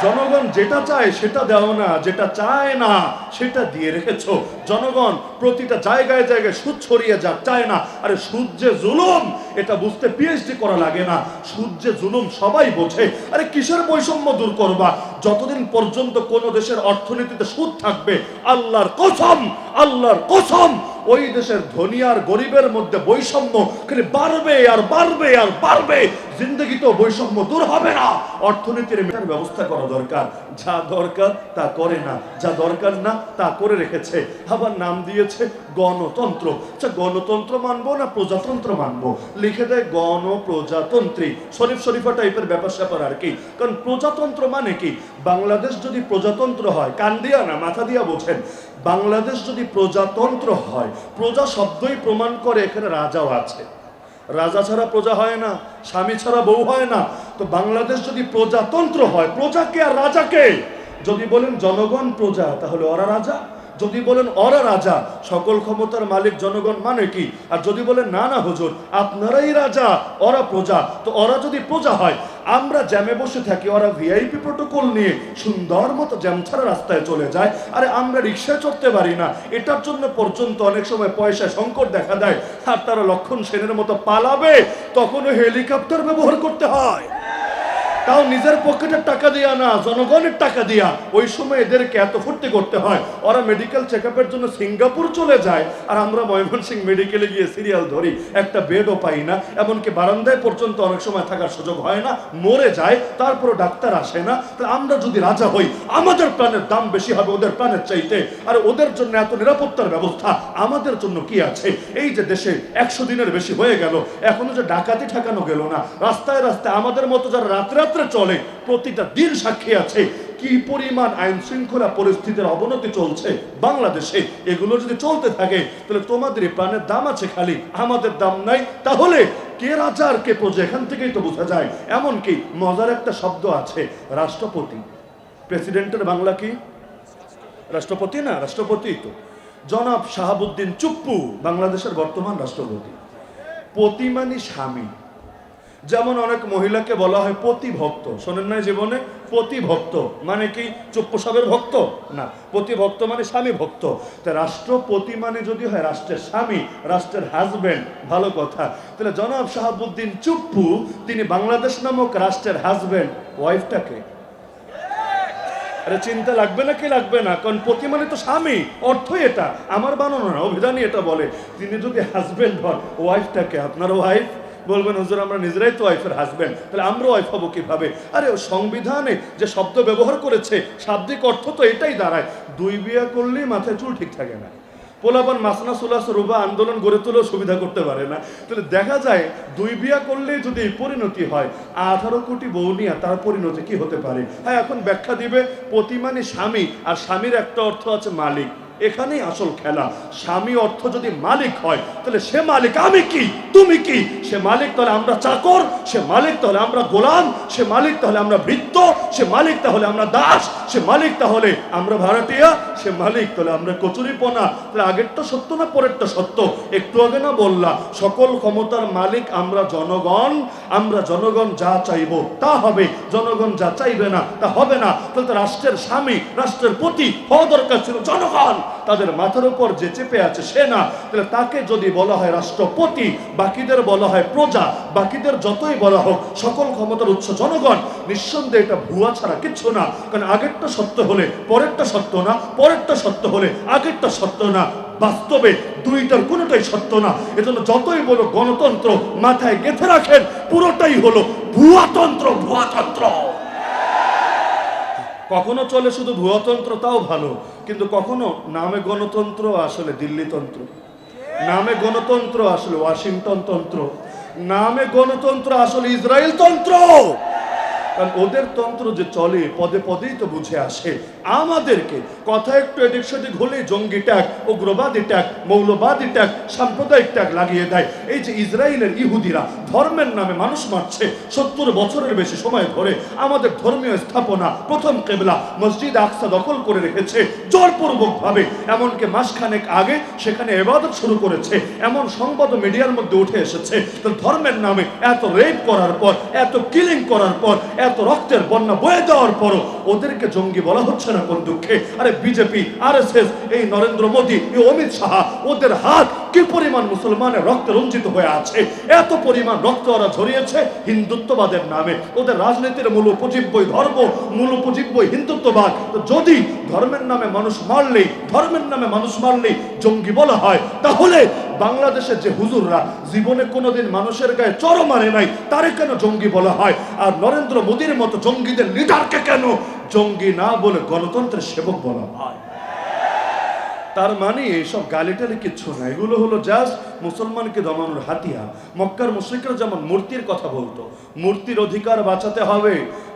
জনগণ যেটা চায় সেটা দাও না, যেটা চায় না সেটা দিয়ে রেখেছো। জনগণ প্রতিটা জায়গায় জায়গায় সুদ ছড়িয়ে যাক চায় না। আরে সুদ যে জুলুম, এটা বুঝতে পিএইচডি করা লাগে না, সুদ যে জুলুম সবাই বোঝে। আরে কিসের বৈষম্য দূর করবা? যতদিন পর্যন্ত কোন দেশের অর্থনীতিতে সুদ থাকবে, আল্লাহর কসম, আল্লাহর কসম, ওই দেশের ধনী আর গরিবের মধ্যে বৈষম্য খালি বাড়বে আর বাড়বে আর বাড়বে। জিন্দগিতেও বৈষম্য দূর হবে না। অর্থনীতির মেটার ব্যবস্থা করা দরকার, যা দরকার তা করে না, যা দরকার না তা করে রেখেছে। আবার নাম দিয়েছে গণতন্ত্র। আচ্ছা, গণতন্ত্র মানবো না প্রজাতন্ত্র মানবো? লিখে দেয় গণপ্রজাতন্ত্রী, শরীফা টাইপের ব্যাপার স্যাপার আর কি। কারণ প্রজাতন্ত্র মানে কি? বাংলাদেশ যদি প্রজাতন্ত্র হয়, কান দিয়া না মাথা দিয়া বোঝেন, বাংলাদেশ যদি প্রজাতন্ত্র হয়, প্রজা শব্দই প্রমাণ করে এখানে রাজাও আছে। রাজা ছাড়া প্রজা হয় না, স্বামী ছাড়া বউ হয় না। তো বাংলাদেশ যদি প্রজাতন্ত্র হয়, প্রজাকে আর রাজাকে? যদি বলেন জনগণ প্রজা, তাহলে ওরা রাজা। যদি বলেন ওরা রাজা, সকল ক্ষমতার মালিক জনগণ মানে কি? আর যদি বলেন না না হুজুর আপনারাই রাজা, ওরা প্রজা, তো ওরা যদি প্রজা হয়, আমরা জ্যামে বসে থাকি, ওরা ভিআইপি প্রোটোকল নিয়ে সুন্দর মতো জ্যাম ছাড়া রাস্তায় চলে যায়। আরে আমরা রিক্সায় চড়তে পারি না, এটার জন্য পর্যন্ত অনেক সময় পয়সা সংকট দেখা দেয়। আর তারা লক্ষণ সেনের মতো পালাবে, তখনও হেলিকপ্টার ব্যবহার করতে হয়। তাও নিজের পকেটের টাকা দিয়া না, জনগণের টাকা দিয়া। ওই সময় এদেরকে এত ফুর্তি করতে হয়, ওরা মেডিকেল চেক আপের জন্য সিঙ্গাপুর চলে যায়, আর আমরা ময়মনসিংহ মেডিকেলে গিয়ে সিরিয়াল ধরি, একটা বেডও পাই না, এমনকি বারান্দায় পর্যন্ত অনেক সময় থাকার সুযোগ হয় না, মরে যায়, তারপরে ডাক্তার আসে না। তাহলে আমরা যদি রাজা হই, আমাদের প্রাণের দাম বেশি হবে ওদের প্রাণের চাইতে, আর ওদের জন্য এত নিরাপত্তার ব্যবস্থা, আমাদের জন্য কি আছে? এই যে দেশে 100 দিনের বেশি হয়ে গেল, এখনো যে ডাকাতি ঠেকানো গেল না, রাস্তায় রাস্তায় আমাদের মতো যারা রাত্রে রাত্রে চলে, প্রতিটা দিন সাক্ষী আছে কি পরিমাণ আইন শৃঙ্খলা পরিস্থিতির অবনতি চলছে বাংলাদেশে। এগুলো যদি চলতে থাকে তাহলে তোমাদের প্রাণের দাম আছে, খালি আমাদের দাম নাই। তাহলে কে রাজা আর কে প্রজা, এখান থেকেই তো বোঝা যায়। এমনকি মজার একটা শব্দ আছে, রাষ্ট্রপতি। প্রেসিডেন্টের বাংলা কি? রাষ্ট্রপতি না? রাষ্ট্রপতি তো। জনাব শাহাবুদ্দিন চুপ্পু বাংলাদেশের বর্তমান রাষ্ট্রপতি। পতি মানে স্বামী। যেমন অনেক মহিলাকে বলা হয় পতিভক্ত, শোনেন নাই জীবনে? পতিভক্ত মানে কি চুপ্পু সাহেবের ভক্ত না, পতিভক্ত মানে স্বামী ভক্ত। তা রাষ্ট্রপতি মানে যদি হয় রাষ্ট্রের স্বামী, রাষ্ট্রের হাজবেন্ড, ভালো কথা। তাহলে জনাব শাহাবুদ্দিন চুপ্পু তিনি বাংলাদেশ নামক রাষ্ট্রের হাজবেন্ড। ওয়াইফটাকে আরে চিন্তা লাগবে না কি লাগবে না? কারণ পতি মানে তো স্বামী, অর্থ এটা আমার বানানো না, অভিধানই এটা বলে। তিনি যদি হাজবেন্ড হন, ওয়াইফটাকে আপনার ওয়াইফ বলবেন হুজুর আমরা নিজেরাই তো ওয়াইফের হাজবেন্ড, তাহলে আমরা ওয়াইফ হবো কিভাবে? আরে সংবিধানে যে শব্দ ব্যবহার করেছে শাব্দিক অর্থ তো এটাই দাঁড়ায়, দুই বিয়া করলেই মাথায় চুল ঠিক থাকে না, পোলাপান মাসনা সুলাস রুবা আন্দোলন গড়ে তুলেও সুবিধা করতে পারে না। তাহলে দেখা যায় দুই বিয়া করলেই যদি এই পরিণতি হয়, 18 কোটি বউ নিয়ে তার পরিণতি কি হতে পারে? হ্যাঁ, এখন ব্যাখ্যা দিবে। পতি মানে স্বামী, আর স্বামীর একটা অর্থ আছে মালিক। এখানেই আসল খেলা। স্বামী অর্থ যদি মালিক হয়, তাহলে সে মালিক আমি কি, তুমি কি? সে মালিক তাহলে আমরা চাকর, সে মালিক তাহলে আমরা গোলাম, সে মালিক তাহলে আমরা ভৃত্য, সে মালিক তাহলে আমরা দাস, সে মালিক তাহলে আমরা ভাড়াটিয়া, সে মালিক তাহলে আমরা কচুরিপনা। তাহলে আগেরটা সত্য না পরেরটা সত্য? একটু আগে না বললা সকল ক্ষমতার মালিক আমরা জনগণ, আমরা জনগণ যা চাইবো তা হবে, জনগণ যা চাইবে না তা হবে না। তাহলে রাষ্ট্রের স্বামী, রাষ্ট্রের প্রতি হওয়া দরকার ছিল জনগণ, তাদের মাথার উপর যে চেপে আছে সে না। তাহলে তাকে যদি বলা হয় রাষ্ট্রপতি, বাকিদের বলা হয় প্রজা, বাকিদের যতই বলা হোক সকল ক্ষমতার উৎস জনগণ, নিঃসন্দেহে এটা ভুয়া ছাড়া কিচ্ছু না। কারণ আগেরটা সত্য হলে পরেরটা সত্য না, পরেরটা সত্য হলে আগেরটা সত্য না। বাস্তবে দুইটার কোনোটাই সত্য না। এজন্য যতই বলো গণতন্ত্র, মাথায় গেঁথে রাখেন পুরোটাই হলো ভুয়াতন্ত্র, ভুয়াতন্ত্র। কখনো চলে শুধু ভুয়াতন্ত্র, তাও ভালো, কিন্তু কখনো নামে গণতন্ত্র আসলে দিল্লিতন্ত্র, নামে গণতন্ত্র আসলে ওয়াশিংটন তন্ত্র, নামে গণতন্ত্র আসলে ইসরায়েল তন্ত্র। কারণ ওদের তন্ত্র যে চলে পদে পদেই তো বুঝে আসে। আমাদেরকে কথা একটু এদিক সেদিক হলেই জঙ্গি ট্যাগ, উগ্রবাদী ট্যাগ, মৌলবাদী ট্যাগ, সাম্প্রদায়িক ট্যাগ লাগিয়ে দেয়। এই যে ইসরায়েলের ইহুদিরা ধর্মের নামে মানুষ মারছে 70 বছরের বেশি সময় ধরে, আমাদের ধর্মীয় স্থাপনা প্রথম কেবলা মসজিদ আকসা দখল করে রেখেছে জোরপূর্বক ভাবে। এমনকি মাসখানেক আগে সেখানে ইবাদত শুরু করেছে, এমন সংবাদ মিডিয়ার মধ্যে উঠে এসেছে। তো ধর্মের নামে এত রেপ করার পর, এত কিলিং করার পর, এত রক্তের বন্যা বয়ে দেওয়ার পরও ওদেরকে জঙ্গি বলা হচ্ছে না কোন দুঃখে? আরে বিজেপি, আরএসএস, এই নরেন্দ্র মোদী, এই অমিত শাহ, ওদের হাত কি পরিমাণ মুসলমানের রক্তে রঞ্জিত হয়ে আছে, এত পরিমাণ রক্ত ওরা ঝরিয়েছে হিন্দুত্ববাদের নামে। ওদের রাজনীতির মূল উপজীব্যই ধর্ম, মূল উপজীব্যই হিন্দুত্ববাদ। তো যদি ধর্মের নামে মানুষ মারলেই, ধর্মের নামে মানুষ মারলেই জঙ্গি বলা হয়, তাহলে বাংলাদেশের যে হুজুররা জীবনে কোনোদিন মানুষের গায়ে চড় মারে নাই, তারে কেন জঙ্গি বলা হয়? আর নরেন্দ্র মোদীর মতো জঙ্গিদের লিডারকে কেন জঙ্গি না বলে গণতন্ত্রের সেবক বলা হয়? তার মানে এইসব গালিটালি কিচ্ছু না, এগুলো হলো জাস্ট মুসলমানকে দমানোর হাতিয়ার। মক্কার মুশরিকরা যেমন মূর্তির কথা বলতো, মূর্তির অধিকার বাঁচাতে হবে,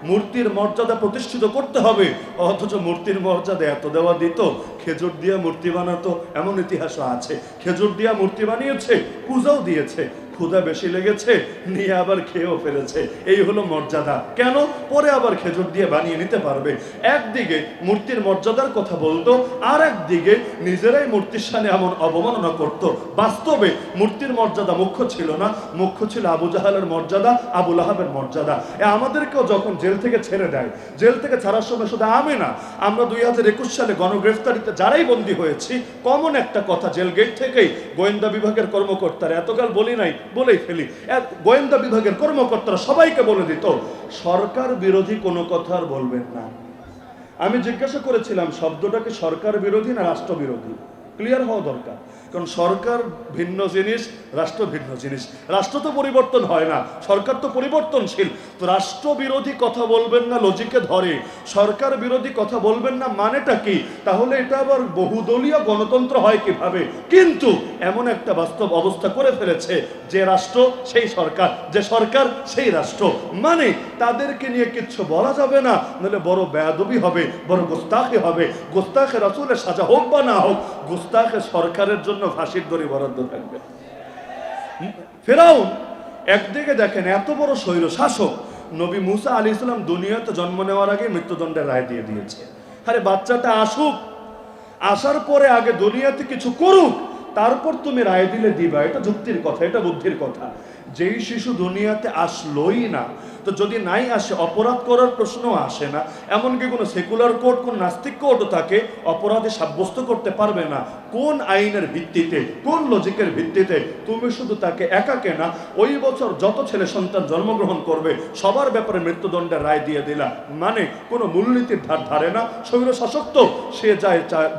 মূর্তির মর্যাদা প্রতিষ্ঠিত করতে হবে, অথচ মূর্তির মর্যাদা এত দেওয়া দিত, খেজুর দিয়া মূর্তি বানাতো, এমন ইতিহাসও আছে। খেজুর দিয়া মূর্তি বানিয়েছে, পূজাও দিয়েছে, ক্ষুধা বেশি লেগেছে নিয়ে আবার খেয়েও ফেলেছে। এই হলো মর্যাদা। কেন? পরে আবার খেজুর দিয়ে বানিয়ে নিতে পারবে। একদিকে মূর্তির মর্যাদার কথা বলতো, আর একদিকে নিজেরাই মূর্তির সামনে এমন অবমাননা করত। বাস্তবে মূর্তির মর্যাদা মুখ্য ছিল না, মুখ্য ছিল আবু জাহালের মর্যাদা, আবু লাহাবের মর্যাদা। আমাদেরকেও যখন জেল থেকে ছেড়ে দেয়, জেল থেকে ছাড়ার সময় শুধু আমি না, আমরা 2021 সালে গণগ্রেফতারিতে যারাই বন্দী হয়েছি, কমন একটা কথা, জেল গেট থেকেই গোয়েন্দা বিভাগের কর্মকর্তারা, এতকাল বলি নাই বলেই ফেলি, গোয়েন্দা বিভাগের কর্মকর্তারা সবাইকে বলে দিত সরকার বিরোধী কোনো কথা আর বলবেন না। আমি জিজ্ঞাসা করেছিলাম শব্দটা কি সরকার বিরোধী না রাষ্ট্র বিরোধী? ক্লিয়ার হওয়া দরকার, কারণ সরকার ভিন্ন জিনিস, রাষ্ট্র ভিন্ন জিনিস। রাষ্ট্র তো পরিবর্তন হয় না, সরকার তো পরিবর্তনশীল। তো রাষ্ট্র বিরোধী কথা বলবেন না লজিকে ধরে, সরকার বিরোধী কথা বলবেন না মানেটা কি? তাহলে এটা আবার বহুদলীয় গণতন্ত্র হয় কিভাবে? কিন্তু এমন একটা বাস্তব অবস্থা করে ফেলেছে, যে রাষ্ট্র সেই সরকার, যে সরকার সেই রাষ্ট্র, মানে তাদেরকে নিয়ে কিচ্ছু বলা যাবে না, নাহলে বড় বেয়াদবি হবে, বড় গোস্তাখি হবে। গোস্তাখে রাসূলের সাজা হোক বা না হোক, গোস্তাখে সরকারের জন্য ফাঁসির দড়ি বরাদ্দ থাকবে। ফেরাউন একদিকে দেখেন এত বড় স্বৈর শাসক, নবী মুসা আলাইহিস সালাম দুনিয়াতে জন্ম নেওয়ার আগে মৃত্যুদণ্ডের রায় দিয়ে দিয়েছে। আরে বাচ্চাটা আসুক, আসার পরে আগে দুনিয়াতে কিছু করুক, তারপর তুমি রায় দিলে দিবা, এটা যুক্তির কথা, এটা বুদ্ধির কথা। যেই শিশু দুনিয়াতে আসলোই না, তো যদি নাই আসে অপরাধ করার প্রশ্ন আসে না। এমনকি কোনো সেকুলার কোর্ট, কোন নাস্তিক কোর্টও তাকে অপরাধে সাব্যস্ত করতে পারবে না। কোন আইনের ভিত্তিতে, কোন লজিকের ভিত্তিতে তুমি শুধু তাকে একাকে না, ওই বছর যত ছেলে সন্তান জন্মগ্রহণ করবে সবার ব্যাপারে মৃত্যুদণ্ডের রায় দিয়ে দিলা, মানে কোনো মূলনীতির ধার ধারে না। স্বৈর শাসক তো সে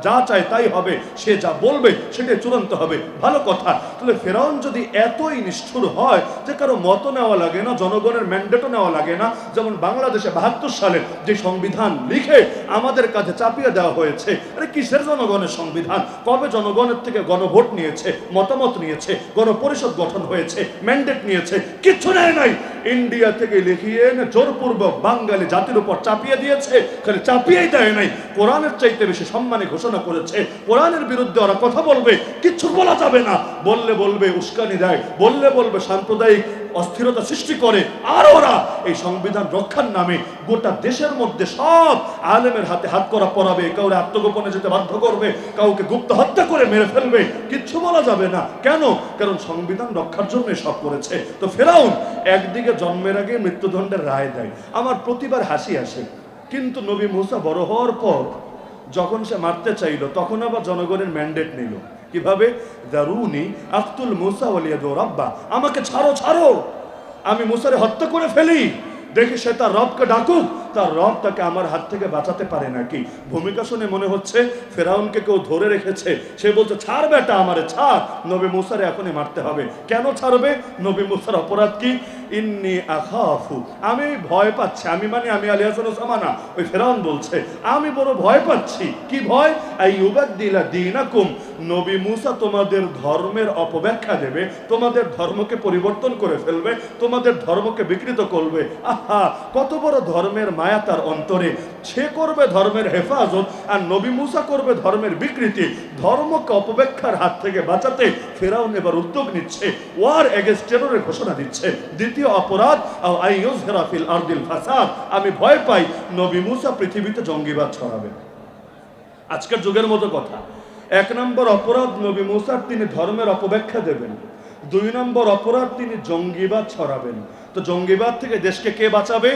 যা চায় তাই হবে, সে যা বলবে সেটাই চূড়ান্ত হবে। ভালো কথা। তাহলে ফেরাউন যদি এতই নিষ্ঠুর হয় যে কারো মত নেওয়া লাগে না, জনগণের ম্যান্ডেটও নেওয়া লাগে না, যেমন বাংলাদেশে ৭২ সালে যে সংবিধান লিখে আমাদের কাছে চাপিয়ে দেওয়া হয়েছে, আরে কিসের জনগণের সংবিধান? কবে জনগণের থেকে গণভোট নিয়েছে, মতামত নিয়েছে, গণপরিষদ গঠন হয়েছে, ম্যান্ডেট নিয়েছে? কিচ্ছু নেয় নাই। ইন্ডিয়া থেকে লিখিয়ে এনে জোরপূর্বক বাঙালি জাতির উপর চাপিয়ে দিয়েছে। খালি চাপিয়েই দেয় নাই, কোরআনের চাইতে বেশি সম্মানে ঘোষণা করেছে। কোরআনের বিরুদ্ধে ওরা কথা বলবে, কিচ্ছু বলা যাবে না। বললে বলবে উস্কানি দেয়, বললে বলবে সাম্প্রদায়িক অস্থিরতা সৃষ্টি করে। আর ওরা এই সংবিধান রক্ষার নামে গোটা দেশের মধ্যে সব আলেমের হাতে হাত করা পরাবে, কাউকে আত্মগোপনে যেতে বাধ্য করবে, কাউকে গুপ্ত হত্যা করে মেরে ফেলবে, কিচ্ছু বলা যাবে না। কেন? কারণ সংবিধান রক্ষার জন্য সব করেছে। তো ফেরাউন একদিকে জন্মের আগে মৃত্যুদণ্ডের রায় দেয়, আমার প্রতিবার হাসি আসে। কিন্তু নবী মুসা বড় হওয়ার পর যখন সে মারতে চাইল, তখন আবার জনগণের ম্যান্ডেট নিল। কিভাবে? দারুনি আফতুল মুসা ওয়ালিয়াদু রাব্বা, আমাকে ছাড়ো, ছাড়ো, আমি মুসারে হত্যা করে ফেলি, দেখি সে তার রবকে ডাকুক, তার রব তাকে আমার হাত থেকে বাঁচাতে পারে নাকি। ভূমিকা শুনে মনে হচ্ছে ফেরাউনকে কেউ ধরে রেখেছে। সে বলছে ছাড় বেটা, আমারে ছাড়, নবী মুসারে এখনই মারতে হবে। কেন ছাড়বে? নবী মুসার অপরাধ কি? ইন্নী আখাফু, আমি ভয় পাচ্ছি। আমি মানে আমি আলী হাসান ওসামা না, ওই ফেরাউন বলছে আমি বড় ভয় পাচ্ছি। কি ভয়? আইয়ুবাদদিলা দীনাকুম, নবী মুসা তোমাদের ধর্মের অপব্যাখ্যা দেবে, তোমাদের ধর্মকে পরিবর্তন করে ফেলবে, তোমাদের ধর্মকে বিকৃত করবে। আহা, কত বড় ধর্মের মায়া তার অন্তরে। সে করবে ধর্মের হেফাজত, আর নবী মুসা করবে ধর্মের বিকৃতি। ধর্মকে অপব্যাখ্যার হাত থেকে বাঁচাতে ফেরাউন এবার উদ্যোগ নিচ্ছে, ওয়ার এগেইনস্ট টেররের ঘোষণা দিচ্ছে। দ্বিতীয় অপরাধ আইয়ুযহিরা ফিল আরদিল ফাসাদ, আমি ভয় পাই নবী মুসা পৃথিবীতে জঙ্গিবাদ ছড়াবে। আজকের যুগের মতো কথা। ১ নম্বর অপরাধ নবী মুসার, তিনি ধর্মের অপব্যাখ্যা দেবেন। ২ নম্বর অপরাধ, তিনি জঙ্গিবাদ ছড়াবেন। তো জঙ্গিবাদ থেকে দেশকে কে বাঁচাবে?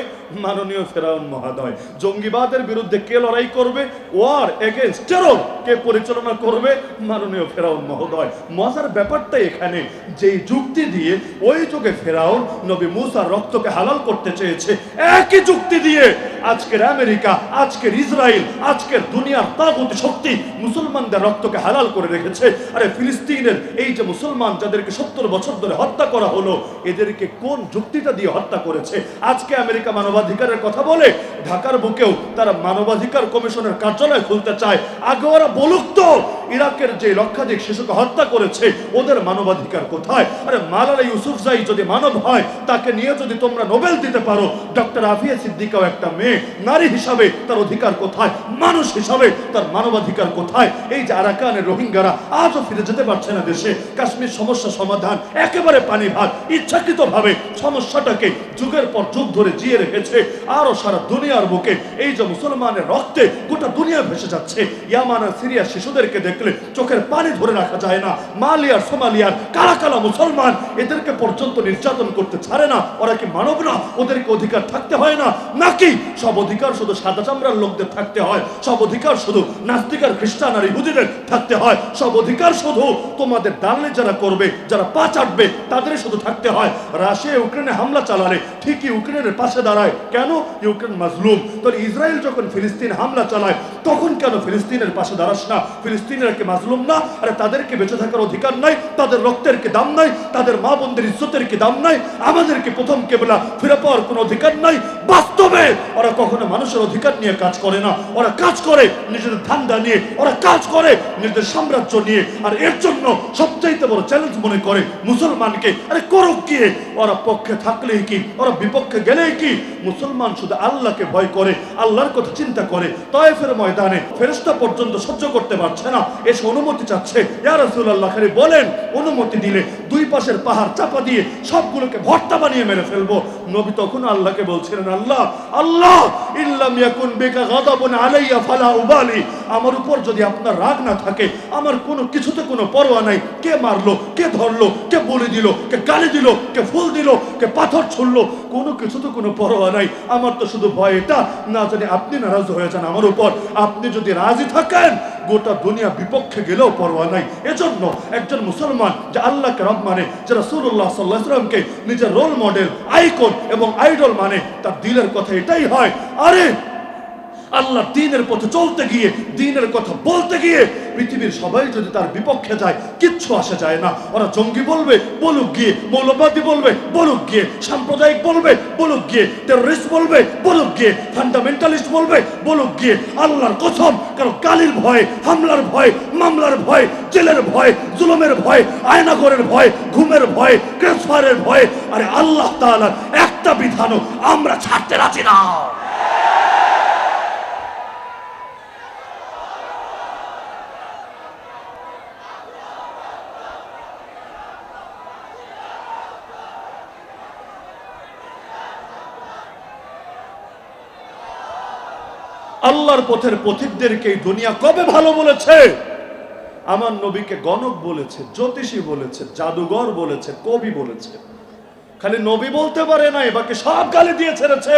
মাননীয় ফেরাউন মহোদয়। জঙ্গিবাদের বিরুদ্ধে কে লড়াই করবে? ওয়ার এগেইনস্ট টেরর কে পরিচালনা করবে? মাননীয় ফেরাউন মহোদয়। মজার ব্যাপারটা এখানে, যেই যুক্তি দিয়ে ওই যুগে ফেরাউন নবী মুসার রক্তকে হালাল করতে চেয়েছে, একই যুক্তি দিয়ে আজকের আমেরিকা, আজকের ইসরায়েল, আজকের দুনিয়ার তাগুতি শক্তি মুসলমানদের রক্তকে হালাল করে রেখেছে। আরে ফিলিস্তিনের এই যে মুসলমান যাদেরকে ৭০ বছর ধরে হত্যা করা হলো, এদেরকে কোন যুক্তিটা দিয়ে হত্যা করেছে? আজকে আমেরিকা মানবাধিকারের কথা বলে, ঢাকার বুকেও তারা মানবাধিকার কমিশনের কার্যালয় খুলতে চায়। আগে ওরা বলুক তো, ইরাকের যে লক্ষাধিক শিশুকে হত্যা করেছে ওদের মানবাধিকার কোথায়? আরে মালালা ইউসুফজাই যদি মানব হয়, তাকে নিয়ে যদি তোমরা নোবেল দিতে পারো, ডক্টর আফিয়া সিদ্দিকাও একটা মেয়ে, নারী হিসাবে তার অধিকার কোথায়? মানুষ হিসাবে তার মানবাধিকার কোথায়? এই যে আরাকানের রোহিঙ্গারা আজও ফিরে যেতে পারছে না দেশে। কাশ্মীর সমস্যা সমাধান একেবারে পানি ভাত, ইচ্ছাকৃতভাবে সমস্যাটাকে যুগের পর যুগ ধরে জিয়ে রেখেছে। আরো সারা দুনিয়ার বুকে এই যে মুসলমানের রক্তে গোটা দুনিয়া ভেসে যাচ্ছে। ইয়ামান আর সিরিয়ার শিশুদেরকে দেখুন, দেখলে চোখের পানি ধরে রাখা যায় না। মালিয়ার সোমালিয়ার কালা কালা মুসলমান, এদেরকে পর্যন্ত নির্যাতন করতে ছাড়ে না। ওরা কি মানব না? ওদেরকে অধিকার থাকতে হয় না নাকি? সব অধিকার শুধু সাদা চামড়ার লোকদের থাকতে হয়? সব অধিকার শুধু নাস্তিক আর খ্রিস্টান আর ইহুদিদের থাকতে হয়? সব অধিকার শুধু তোমাদের দালালি যারা করবে, যারা পা চাটবে, তাদেরই শুধু থাকতে হয়? রাশিয়া ইউক্রেনে হামলা চালালে ঠিকই ইউক্রেনের পাশে দাঁড়ায়। কেন? ইউক্রেন মাজলুম। তো ইসরায়েল যখন ফিলিস্তিন হামলা চালায় তখন কেন ফিলিস্তিনের পাশে দাঁড়াস না? ফিলিস্তিনিরা কি মাজলুম না? আরে তাদেরকে বেঁচে থাকার অধিকার নাই? তাদের রক্তের কি দাম নাই? তাদের মা বোনদের ইজ্জতের কি দাম নাই? আমাদেরকে প্রথম কেবলা ফিরে পাওয়ার কোনো অধিকার নাই? বাস্তবে ওরা কখনো মানুষের অধিকার নিয়ে কাজ করে না। ওরা কাজ করে নিজেদের ধান্দা নিয়ে, ওরা কাজ করে নিজেদের সাম্রাজ্য নিয়ে। আর এর জন্য সবচাইতে বড় চ্যালেঞ্জ মনে করে মুসলমানকে। আরে করুক গিয়ে, ওরা পক্ষে থাকলেই কি, ওরা বিপক্ষে গেলেই কি? মুসলমান শুধু আল্লাহকে ভয় করে, আল্লাহর কথা চিন্তা করে। তায়েফের ময়দানে ফেরেশতা পর্যন্ত সহ্য করতে পারছে না, এসে অনুমতি চাচ্ছে। ইয়া রাসূলুল্লাহ, খালি বলেন, অনুমতি দিলে দুই পাশের পাহাড় চাপা দিয়ে সবগুলোকে ভর্তা বানিয়ে মেরে ফেলবো। নবী তখন আল্লাহকে বলছিলেন, আল্লাহ আল্লাহ, ইল্লাম ইয়াকুন বিকা গাদাবুন আলাইয়া ফালা উবালি, আমার উপর যদি আপনার রাগ না থাকে, আমার কোনো কিছুতে কোনো পরোয়া নাই। কে মারলো, কে ধরলো, কে বলে দিল, কে গালি দিল, কে ফুল দিল, কে পাথর ছুড়লো, কোনো কিছুতে কোনো পরোয়া নাই। আমার তো শুধু ভয় এটা, না জানি আপনি নারাজ হয়ে যান আমার উপর। আপনি যদি রাজি থাকেন, গোটা দুনিয়া বিপক্ষে গেলেও পরোয়া নাই। এজন্য একজন মুসলমান যে আল্লাহকে রব মানে, যে রাসূলুল্লাহ সাল্লাল্লাহু আলাইহি ওয়াসাল্লামকে নিজের রোল মডেল, আইকন এবং আইডল মানে, তার দিলের কথা এটাই হয়, আরে আল্লাহ দ্বীনের পথে চলতে গিয়ে, দ্বীনের কথা বলতে গিয়ে পৃথিবীর সবাই যদি তার বিপক্ষে যায়, কিচ্ছু আসে যায় না। ওরা জঙ্গি বলবে, বলুক গিয়ে। মৌলবাদী বলবে, বলুক গিয়ে। সাম্প্রদায়িক বলবে, বলুক গিয়ে। টেররিস্ট বলবে, বলুক গিয়ে। ফান্ডামেন্টালিস্ট বলবে, বলুক গিয়ে। আল্লাহর কসম, কারণ গালির ভয়, হামলার ভয়, মামলার ভয়, জেলের ভয়, জুলুমের ভয়, আয়নাঘরের ভয়, ঘুমের ভয়, ক্রসফায়ারের ভয়, আরে আল্লাহ তাআলার একটা বিধানও আমরা ছাড়তে রাজি না। আল্লাহর পথের পথিকদেরকে এই দুনিয়া কবে ভালো বলেছে? আমার নবীকে গণক বলেছে, জ্যোতিষী বলেছে, জাদুঘর বলেছে, কবি বলেছে। খালি নবী বলতে পারে নাই, বাকি সব গালি দিয়ে ছেড়েছে।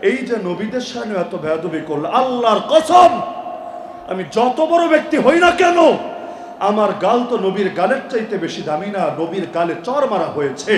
এই যে নবীদের সামনে এত বেয়াদবি করলো, আল্লাহর কসম, আমি যত বড় ব্যক্তি হই না কেন, আমার গাল তো নবীর গালের চাইতে বেশি দামি না। নবীর গালে চর মারা হয়েছে।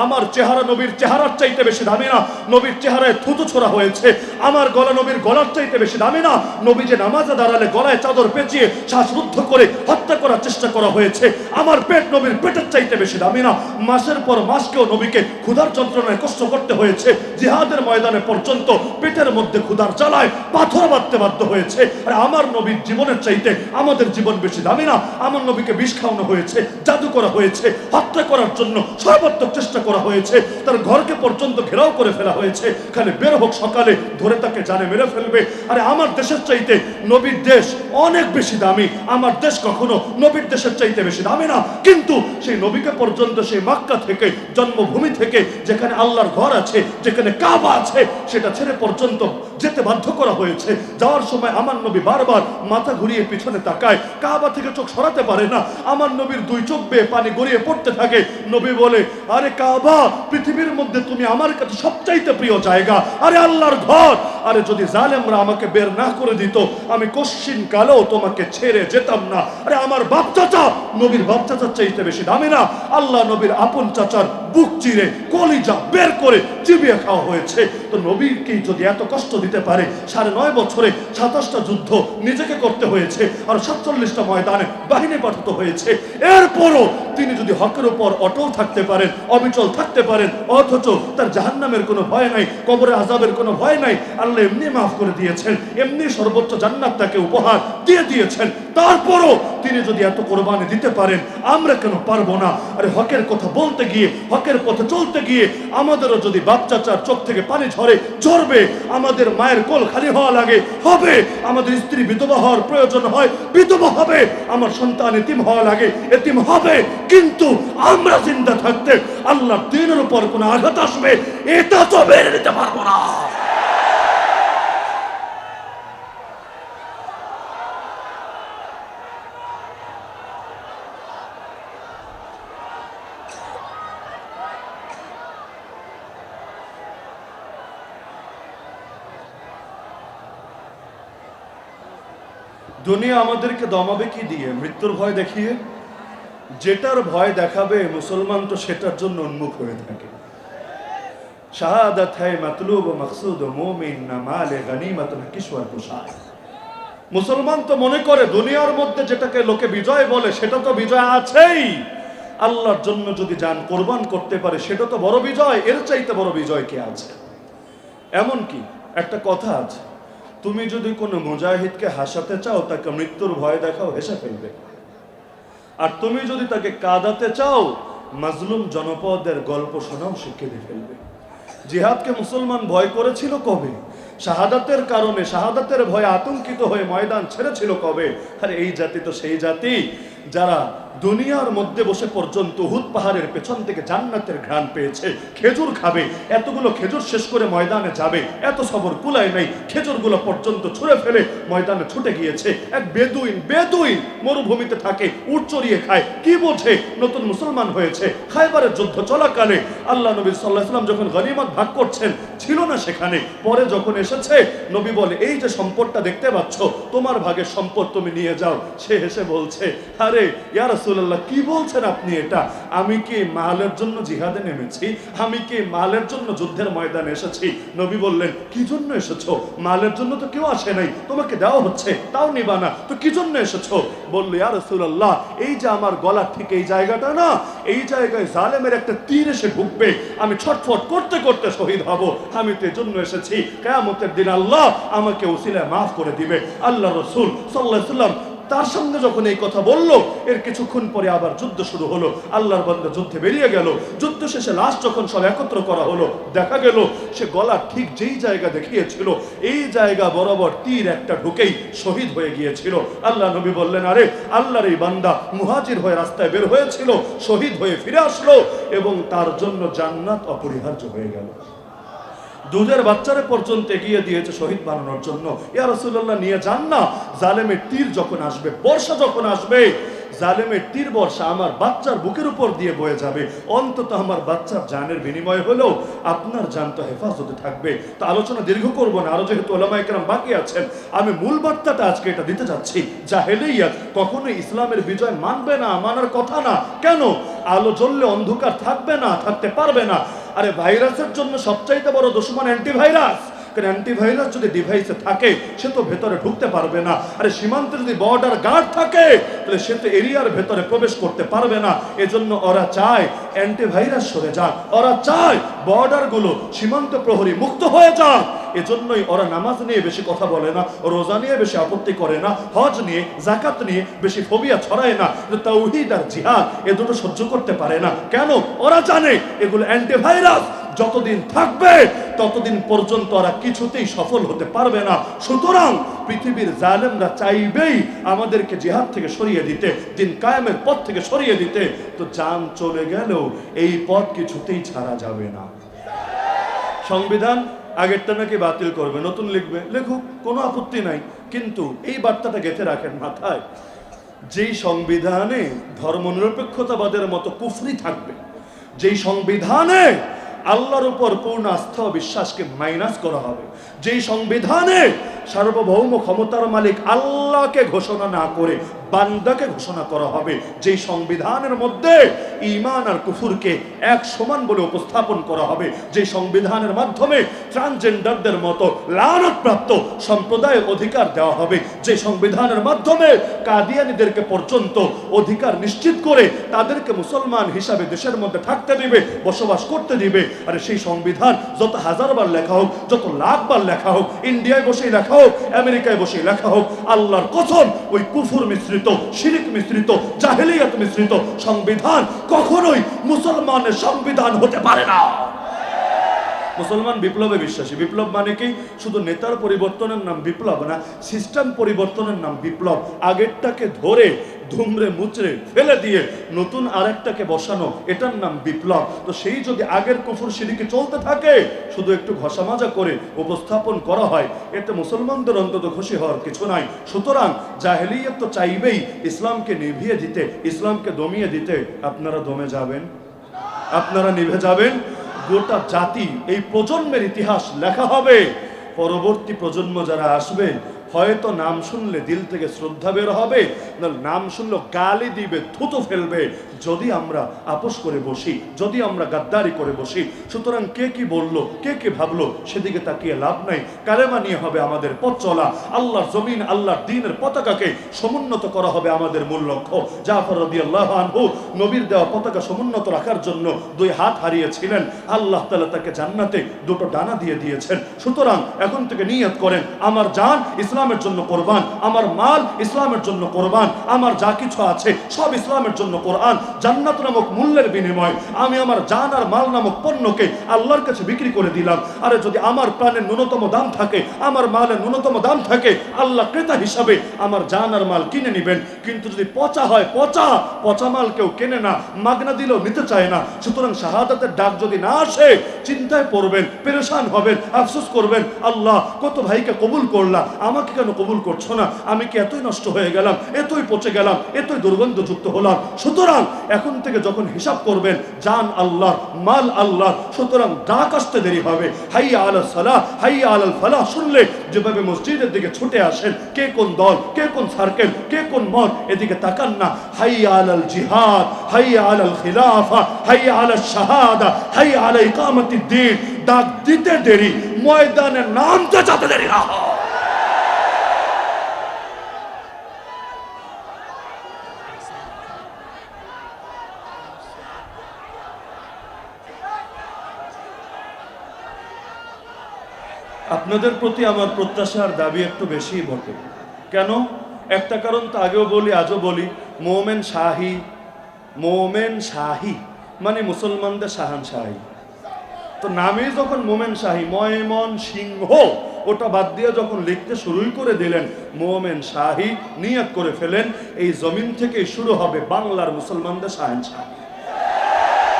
আমার চেহারা নবীর চেহারার চাইতে বেশি দামি না। নবীর চেহারায় থুতু ছোড়া হয়েছে। আমার গলা নবীর গলার চাইতে বেশি দামি না। নবী যে নামাজে দাঁড়ালে গলায় চাদর পেঁচিয়ে শ্বাসরুদ্ধ করে হত্যা করার চেষ্টা করা হয়েছে। আমার পেট নবীর পেটের চাইতে বেশি দামি না। মাসের পর মাসকেও নবীকে ক্ষুধার যন্ত্রণায় কষ্ট করতে হয়েছে। জিহাদের ময়দানে পর্যন্ত পেটের মধ্যে ক্ষুধার জ্বালায় পাথর বাঁধতে বাধ্য হয়েছে। আর আমার নবীর জীবনের চাইতে আমাদের জীবন বেশি দামি না। আমার নবীকে বিষ খাওয়ানো হয়েছে, জাদু করা হয়েছে, হত্যা করার জন্য সর্বাত্মক চেষ্টা করা হয়েছে। তার ঘরকে পর্যন্ত ঘেরাও করে ফেলা হয়েছে। খালি বের হোক সকালে, ধরে তাকে জানে মেরে ফেলবে। আরে আমার দেশের চাইতে নবীর দেশ অনেক বেশি দামি। আমার দেশ কখনো নবীর দেশের চাইতে বেশি দামি না। কিন্তু সেই নবীকে পর্যন্ত সেই মক্কা থেকে, জন্মভূমি থেকে, যেখানে আল্লাহর ঘর আছে, যেখানে কাবা আছে, সেটা ছেড়ে পর্যন্ত যেতে বাধ্য করা হয়েছে। যাওয়ার সময় আমার নবী বারবার মাথা ঘুরিয়ে পিছনে তাকায়, কাবা থেকে চোখ সরাতে পারে না। আমার নবীর দুই চোখ বেয়ে পানি গড়িয়ে পড়তে থাকে। নবী বলে, আরে কাবা, পৃথিবীর মধ্যে তুমি আমার কাছে সবচাইতে প্রিয় জায়গা। আরে আল্লাহর ঘর, আরে যদি জালেমরা আমাকে বের না করে দিত, আমি কশ্চিন কালেও তোমাকে ছেড়ে যেতাম না। আরে আমার বাপ চাচা নবীর বাপ চাচার চাইতে বেশি দামি না। আল্লাহ নবীর আপন চাচার বুক চিরে কলিজা বের করে চিবিয়ে খাওয়া হয়েছে। তো নবীকেই যদি এত কষ্ট দিতে পারে, 9.5 বছরে 27টা যুদ্ধ নিজেকে করতে হয়েছে, আর 47টা ময়দানে বাহিনী পাঠাতে হয়েছে, এরপরও তিনি যদি হকের উপর অটল থাকতে পারেন, অবিচল থাকতে পারেন, অথচ তার জাহান্নামের কোনো ভয় নাই, কবরে আযাবের কোনো ভয় নাই, আল্লাহ এমনি মাফ করে দিয়েছেন, এমনি সর্বোচ্চ জান্নাত তাকে উপহার দিয়ে দিয়েছেন, তারপরও তিনি যদি এত কোরবানি দিতে পারেন, আমরা কেন পারবো না? আরে হকের কথা বলতে গিয়ে, হকের পথে চলতে গিয়ে আমাদেরও যদি বাপ চাচার চোখ থেকে পানি ঝরবে, আমাদের মায়ের কোল খালি হওয়া লাগে, হবে, আমাদের স্ত্রী বিধবা হওয়ার প্রয়োজন হয়, বিধবা হবে, আমার সন্তান এতিম হওয়া লাগে, এতিম হবে, কিন্তু আমরা জিন্দা থাকতে আল্লাহর দ্বীনের উপর কোনো আঘাত আসবে, এটা তো মেনে নিতে পারবো না। দুনিয়া আমাদেরকে দমাবে কি দিয়ে? মৃত্যুর ভয় দেখিয়ে। যেটার ভয় দেখাবে মুসলমান তো সেটার জন্য উন্মুখ হয়ে থাকে। শাহাদাত হ্যায় মাতলুব ও মকসুদ ও মুমিন না মালে গনিমত না কিশোর কুশায়। মুসলমান তো মনে করে দুনিয়ার মধ্যে যেটাকে লোকে বিজয় বলে সেটা তো বিজয় আছেই। আল্লাহর জন্য যদি জান কোরবান করতে পারে সেটা তো বড় বিজয়, এর চাইতে বড় বিজয় কি আছে? এমন কি একটা কথা আছে, তুমি যদি কোনো মুজাহিদকে হাসাতে চাও তাকে মৃত্যুর ভয় দেখাও, হেসে ফেলবে। আর তুমি যদি তাকে কাঁদাতে চাও মাজলুম জনপদের গল্প শোনাও, সে কেঁদে ফেলবে। জিহাদকে মুসলমান ভয় করেছিল কবে? শাহাদাতের কারণে, শাহাদাতের ভয়ে আতঙ্কিত হয়ে ময়দান ছেড়েছিল কবে? আর এই জাতি তো সেই জাতি যারা দুনিয়ার মধ্যে বসে পর্যন্ত উহুদ পাহাড়ের পেছন থেকে জান্নাতের ঘ্রাণ পেয়েছে। খেজুর খাবে, এতগুলো খেজুর শেষ করে ময়দানে যাবে, এত সবর কুলায় নাই, খেজুরগুলো পর্যন্ত ছুঁড়ে ফেলে ময়দানে ছুটে গিয়েছে। এক বেদুইন মরুভূমিতে থাকে, উট চড়িয়ে খায়, কি বোঝে নতুন মুসলমান হয়েছে। খায়বারের যুদ্ধ চলাকালে আল্লাহ নবী সাল্লাল্লাহু আলাইহি ওয়াসাল্লাম যখন গনিমত ভাগ করছেন, ছিল না সেখানে। পরে যখন এসেছে, নবী বলে, এই যে সম্পদটা দেখতে পাচ্ছ, তোমার ভাগের সম্পদ তুমি নিয়ে যাও। সে হেসে বলছে, আরে ইয়া রাসূলুল্লাহ, কি বলছেন আপনি এটা? আমি কি মালের জন্য জিহাদে নেমেছি? আমি কি মালের জন্য যুদ্ধের ময়দানে এসেছি? নবী বললেন, কি জন্য এসেছো? মালের জন্য তো কেউ আসে নাই, তোমাকে দেওয়া হচ্ছে, তাও নিবা না, তো কি জন্য এসেছো? বলল, ইয়া রাসূলুল্লাহ, এই যে আমার গলার ঠিক এই জায়গাটা না, এই জায়গায় জালেমের একটা তীর এসে ঢুকবে, আমি ছটফট করতে করতে শহীদ হব। আমি তো এজন্য এসেছি, কিয়ামতের দিন আল্লাহ আমাকে উসিলায় মাফ করে দিবে। আল্লাহ রাসূল সাল্লাল্লাহু আলাইহি ওয়াসাল্লাম তার সঙ্গে যখন এই কথা বলল, এর কিছুক্ষণ পরে আবার যুদ্ধ শুরু হলো। আল্লাহর বান্দা যুদ্ধে বেরিয়ে গেল। যুদ্ধ শেষে লাশ যখন সব একত্র করা হলো, দেখা গেল সে গলা ঠিক যেই জায়গা দেখিয়েছিল, এই জায়গা বরাবর তীর একটা ঢুকেই শহীদ হয়ে গিয়েছিল। আল্লাহ নবী বললেন, আরে আল্লাহর এই বান্দা মুহাজির হয়ে রাস্তায় বের হয়েছিল, শহীদ হয়ে ফিরে আসলো, এবং তার জন্য জান্নাত অপরিহার্য হয়ে গেল। দুধের বাচ্চারে পর্যন্ত এগিয়ে দিয়েছে শহীদ বানানোর জন্য। ইয়া রাসূলুল্লাহ, নিয়ে যান না। জালেমের তীর যখন আসবে, বর্ষা যখন আসবে, জালেমের তীর বর্ষা আমার বাচ্চার বুকের উপর দিয়ে বয়ে যাবে, অন্তত আমার বাচ্চার জানের বিনিময় হলেও আপনার জান তো হেফাজতে থাকবে। তো আলোচনা দীর্ঘ করব না, আরো যেহেতু ওলামায়ে কেরাম বাকি আছেন, আমি মূল বার্তাটা আজকে এটা দিতে যাচ্ছি। জাহেলিয়াত কখনোই ইসলামের বিজয় মানবে না, মানার কথা না। কেন? আলো জ্বললে অন্ধকার থাকবে না, থাকতে পারবে না। আরে ভাইরাসের জন্য সবচাইতে বড় দুশমন অ্যান্টিভাইরাস। কারণ অ্যান্টিভাইরাস যদি ডিভাইসে থাকে, সে তো ভেতরে ঢুকতে পারবে না। আরে সীমান্তে যদি বর্ডার গার্ড থাকে, তাহলে সে তো এরিয়ার ভেতরে প্রবেশ করতে পারবে না। এজন্য ওরা চায় অ্যান্টিভাইরাস সরে যাক, ওরা চায় বর্ডারগুলো সীমান্ত প্রহরী মুক্ত হয়ে যাক। এজন্যই ওরা নামাজ নিয়ে বেশি কথা বলে না, রোজা নিয়ে বেশি আপত্তি করে না, হজ নিয়ে, যাকাত নিয়ে বেশি ফোবিয়া ছড়ায় না। তাওহীদ আর জিহাদ এ দুটো সহ্য করতে পারে না। কেন? ওরা জানে এগুলো অ্যান্টিভাইরাস, যতদিন থাকবে ততদিন পর্যন্ত ওরা কিছুতেই সফল হতে পারবে না। সুতরাং পৃথিবীর জালেমরা চাইবেই আমাদেরকে জিহাদ থেকে সরিয়ে দিতে, দিন কায়েমের পথ থেকে সরিয়ে দিতে। তো জান চলে গেলেও এই পথ কিছুতেই ছাড়া যাবে না। সংবিধান আগেরটা নাকি বাতিল করবে, নতুন লিখবে, লেখুক, কোনো আপত্তি নাই। কিন্তু এই বার্তাটা গেঁথে রাখেন মাথায়, যেই সংবিধানে ধর্মনিরপেক্ষতাবাদের মতো কুফরি থাকবে, যেই সংবিধানে আল্লাহর উপর পূর্ণ আস্থা ও বিশ্বাসকে মাইনাস করা হবে, যেই সংবিধানে সার্বভৌম ক্ষমতার মালিক আল্লাহকে ঘোষণা না করে বান্দাকে ঘোষণা করা হবে, যেই সংবিধানের মধ্যে ঈমান আর কুফরকে এক সমান বলে উপস্থাপন করা হবে, যে সংবিধানের মাধ্যমে ট্রান্সজেন্ডারদের মতো লানতপ্রাপ্ত সম্প্রদায়ের অধিকার দেওয়া হবে, যে সংবিধানের মাধ্যমে কাদিয়ানীদেরকে পর্যন্ত অধিকার নিশ্চিত করে তাদেরকে মুসলমান হিসাবে দেশের মধ্যে থাকতে দিবে, বসবাস করতে দিবে। আর সেই সংবিধান যত হাজারবার লেখা হোক, যত লাখবার লেখা হোক, ইন্ডিয়ায় বসেই লেখা হোক, আমেরিকায় বসেই লেখা হোক, আল্লাহর কসম ওই কুফর মিশ্রিত, শিরিক মিশ্রিত, জাহেলিয়াত মিশ্রিত সংবিধান কখনোই মুসলমানের সংবিধান হতে পারে না। মুসলমান বিপ্লবে বিশ্বাসী। বিপ্লব মানে কি? শুধু নেতার পরিবর্তনের নাম বিপ্লব না, সিস্টেম পরিবর্তনের নাম বিপ্লব। আগেরটাকে ধরে ধুমরে মুচড়ে ফেলে দিয়ে নতুন আরেকটাকে বসানো, এটার নাম বিপ্লব। তো সেই যদি আগের কুফর শিরিকে চলতে থাকে, শুধু একটু ঘষা মাজা করে উপস্থাপন করা হয়, এতে মুসলমানদের অন্তত খুশি হওয়ার কিছু নাই। সুতরাং জাহেলিয়াত তো চাইবেই ইসলামকে নিভিয়ে দিতে, ইসলামকে দমিয়ে দিতে। আপনারা দমে যাবেন? আপনারা নিভে যাবেন? গোটা জাতি, এই প্রজন্মের ইতিহাস লেখা হবে। পরবর্তী প্রজন্ম যারা আসবে হয়তো নাম শুনলে দিল থেকে শ্রদ্ধা বের হবে, নাম শুনলে গালি দিবে, থুতু ফেলবে যদি আমরা আপোষ করে বসি, যদি আমরা গাদ্দারি করে বসি। সুতরাং কে কি বললো, কে কি ভাবলো সেদিকে তাকিয়ে লাভ নাই। কালেমা নিয়ে হবে আমাদের পথ চলা। আল্লাহর জমিন, আল্লাহর দ্বীনের পতাকাকে সমুন্নত করা হবে আমাদের মূল লক্ষ্য। জাফর রাদিয়াল্লাহু আনহু নবীর দেওয়া পতাকা সমুন্নত রাখার জন্য 2 হাত হারিয়েছিলেন। আল্লাহ তাআলা তাকে জান্নাতে 2টো ডানা দিয়ে দিয়েছেন। সুতরাং এখন থেকে নিয়ত করেন, আমার জান ইসলামের জন্য কোরবান, আমার মাল ইসলামের জন্য কোরবান, আমার যা কিছু আছে সব ইসলামের জন্য কোরআন। জান্নাত নামক মূল্যের বিনিময়ে আমি আমার জান আর মাল নামক পণ্যকে আল্লাহর কাছে বিক্রি করে দিলাম। আরে যদি আমার প্রাণের ন্যূনতম দাম থাকে, আমার মালের ন্যূনতম দাম থাকে, আল্লাহ ক্রেতা হিসাবে আমার জান আর মাল কিনে নেবেন। কিন্তু যদি পচা হয়, পচা মাল কেউ কেনে না, মাগনা দিলেও নিতে চায় না। সুতরাং শাহাদাতের ডাক যদি না আসে চিন্তায় পড়বেন, পেরেশান হবেন, আফসোস করবেন, আল্লাহ কত ভাইকে কবুল করলা, আমাকে কেন কবুল করছো না? আমি কি এতই নষ্ট হয়ে গেলাম, এতই পচে গেলাম, এতই দুর্গন্ধযুক্ত হলাম? সুতরাং এখন থেকে যখন হিসাব করবেন, জান আল্লাহ, মাল আল্লাহ, সুতরাং ডাক আসতে দেরি হবে। হাইয়া আলাস সালাহ, হাইয়া আলাল ফালাহ শুনলে যেভাবে মসজিদের দিকে ছুটে আসেন, কে কোন দল, কে কোন সার্কেল, কে কোন মত, এদিকে তাকান না। হাইয়া আলাল জিহাদ, হাইয়া আলাল খিলাফা, হাইয়া আলাল শাহাদা, হাইয়া আলা ইকামাতিদ দ্বীন। ডাক দিতে দেরি, ময়দানে নামতে যেতে দেরি না হয়। আপনাদের প্রতি আমার প্রত্যাশার দাবি একটু বেশিই বটে। কেন? একটা কারণ তো আগেও বলি, আজও বলি, মোমেন শাহী মানে মুসলমানদের শাহানশাহী। তো নামই যখন মোমেন শাহী, ময়মন সিংহ ওটা বাদ দিয়ে যখন লিখতে শুরুই করে দিলেন মোমেন শাহী, নিয়ত করে ফেলেন এই জমিন থেকেই শুরু হবে বাংলার মুসলমানদের শাহানশাহী।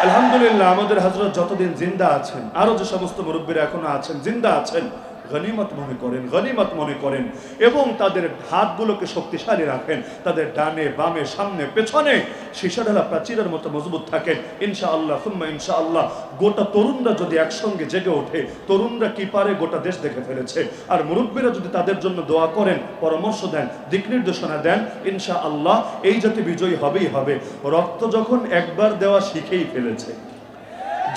আলহামদুলিল্লাহ, আমাদের হযরত যতদিন জিন্দা আছেন, আরো যে সমস্ত মুরব্বীরা এখনো আছেন, জিন্দা আছেন, গনিমত মনে করেন এবং তাদের হাতগুলোকে শক্তিশালী রাখেন। তাদের ডানে বামে সামনে পেছনে সীসাঢালা প্রাচীরের মতো মজবুত থাকেন। ইনশাআল্লাহ সুম্মা ইনশাআল্লাহ গোটা তরুণরা যদি একসঙ্গে জেগে ওঠে, তরুণরা কি পারে গোটা দেশ দেখে ফেলেছে। আর মুরব্বীরা যদি তাদের জন্য দোয়া করেন, পরামর্শ দেন, দিক নির্দেশনা দেন, ইনশাআল্লাহ এই জাতি বিজয়ী হবেই হবে। রক্ত যখন একবার দেওয়া শিখেই ফেলেছে,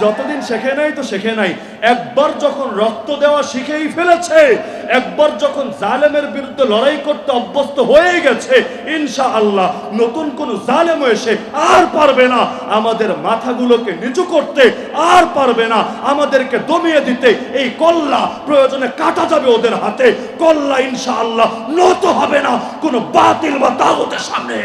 যতদিন শেখে নাই তো শেখে নাই, একবার যখন রক্ত দেওয়া শিখেই ফেলেছে, একবার যখন জালেমের বিরুদ্ধে লড়াই করতে অভ্যস্ত হয়ে গেছে, ইনশাআল্লাহ নতুন কোন জালেম এসে আর পারবে না আমাদের মাথাগুলোকে নিচু করতে, আর পারবে না আমাদেরকে দমিয়ে দিতে। এই কল্লা প্রয়োজনে কাটা যাবে ওদের হাতে, কল্লা ইনশাআল্লাহ নত হবে না কোন বাতিল বা তাগুতের সামনে।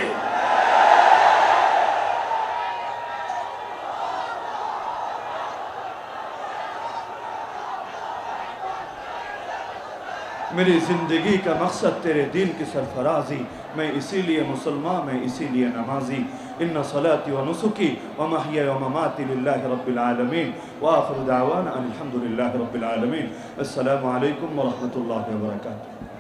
मेरी जिंदगी का मकसद तेरे दीन की सरफराजी, मैं इसीलिए मुसलमान, मैं इसीलिए नमाजी। इन्ना सलाती व नुसुकी व महयाय व ममाती लिल्लाहि रब्बिल आलमीन व आखिरु दावाना अनिल हम्दुलिल्लाहि रब्बिल आलमीन। अस्सलामु अलैकुम व रहमतुल्लाहि व बरकातुहू।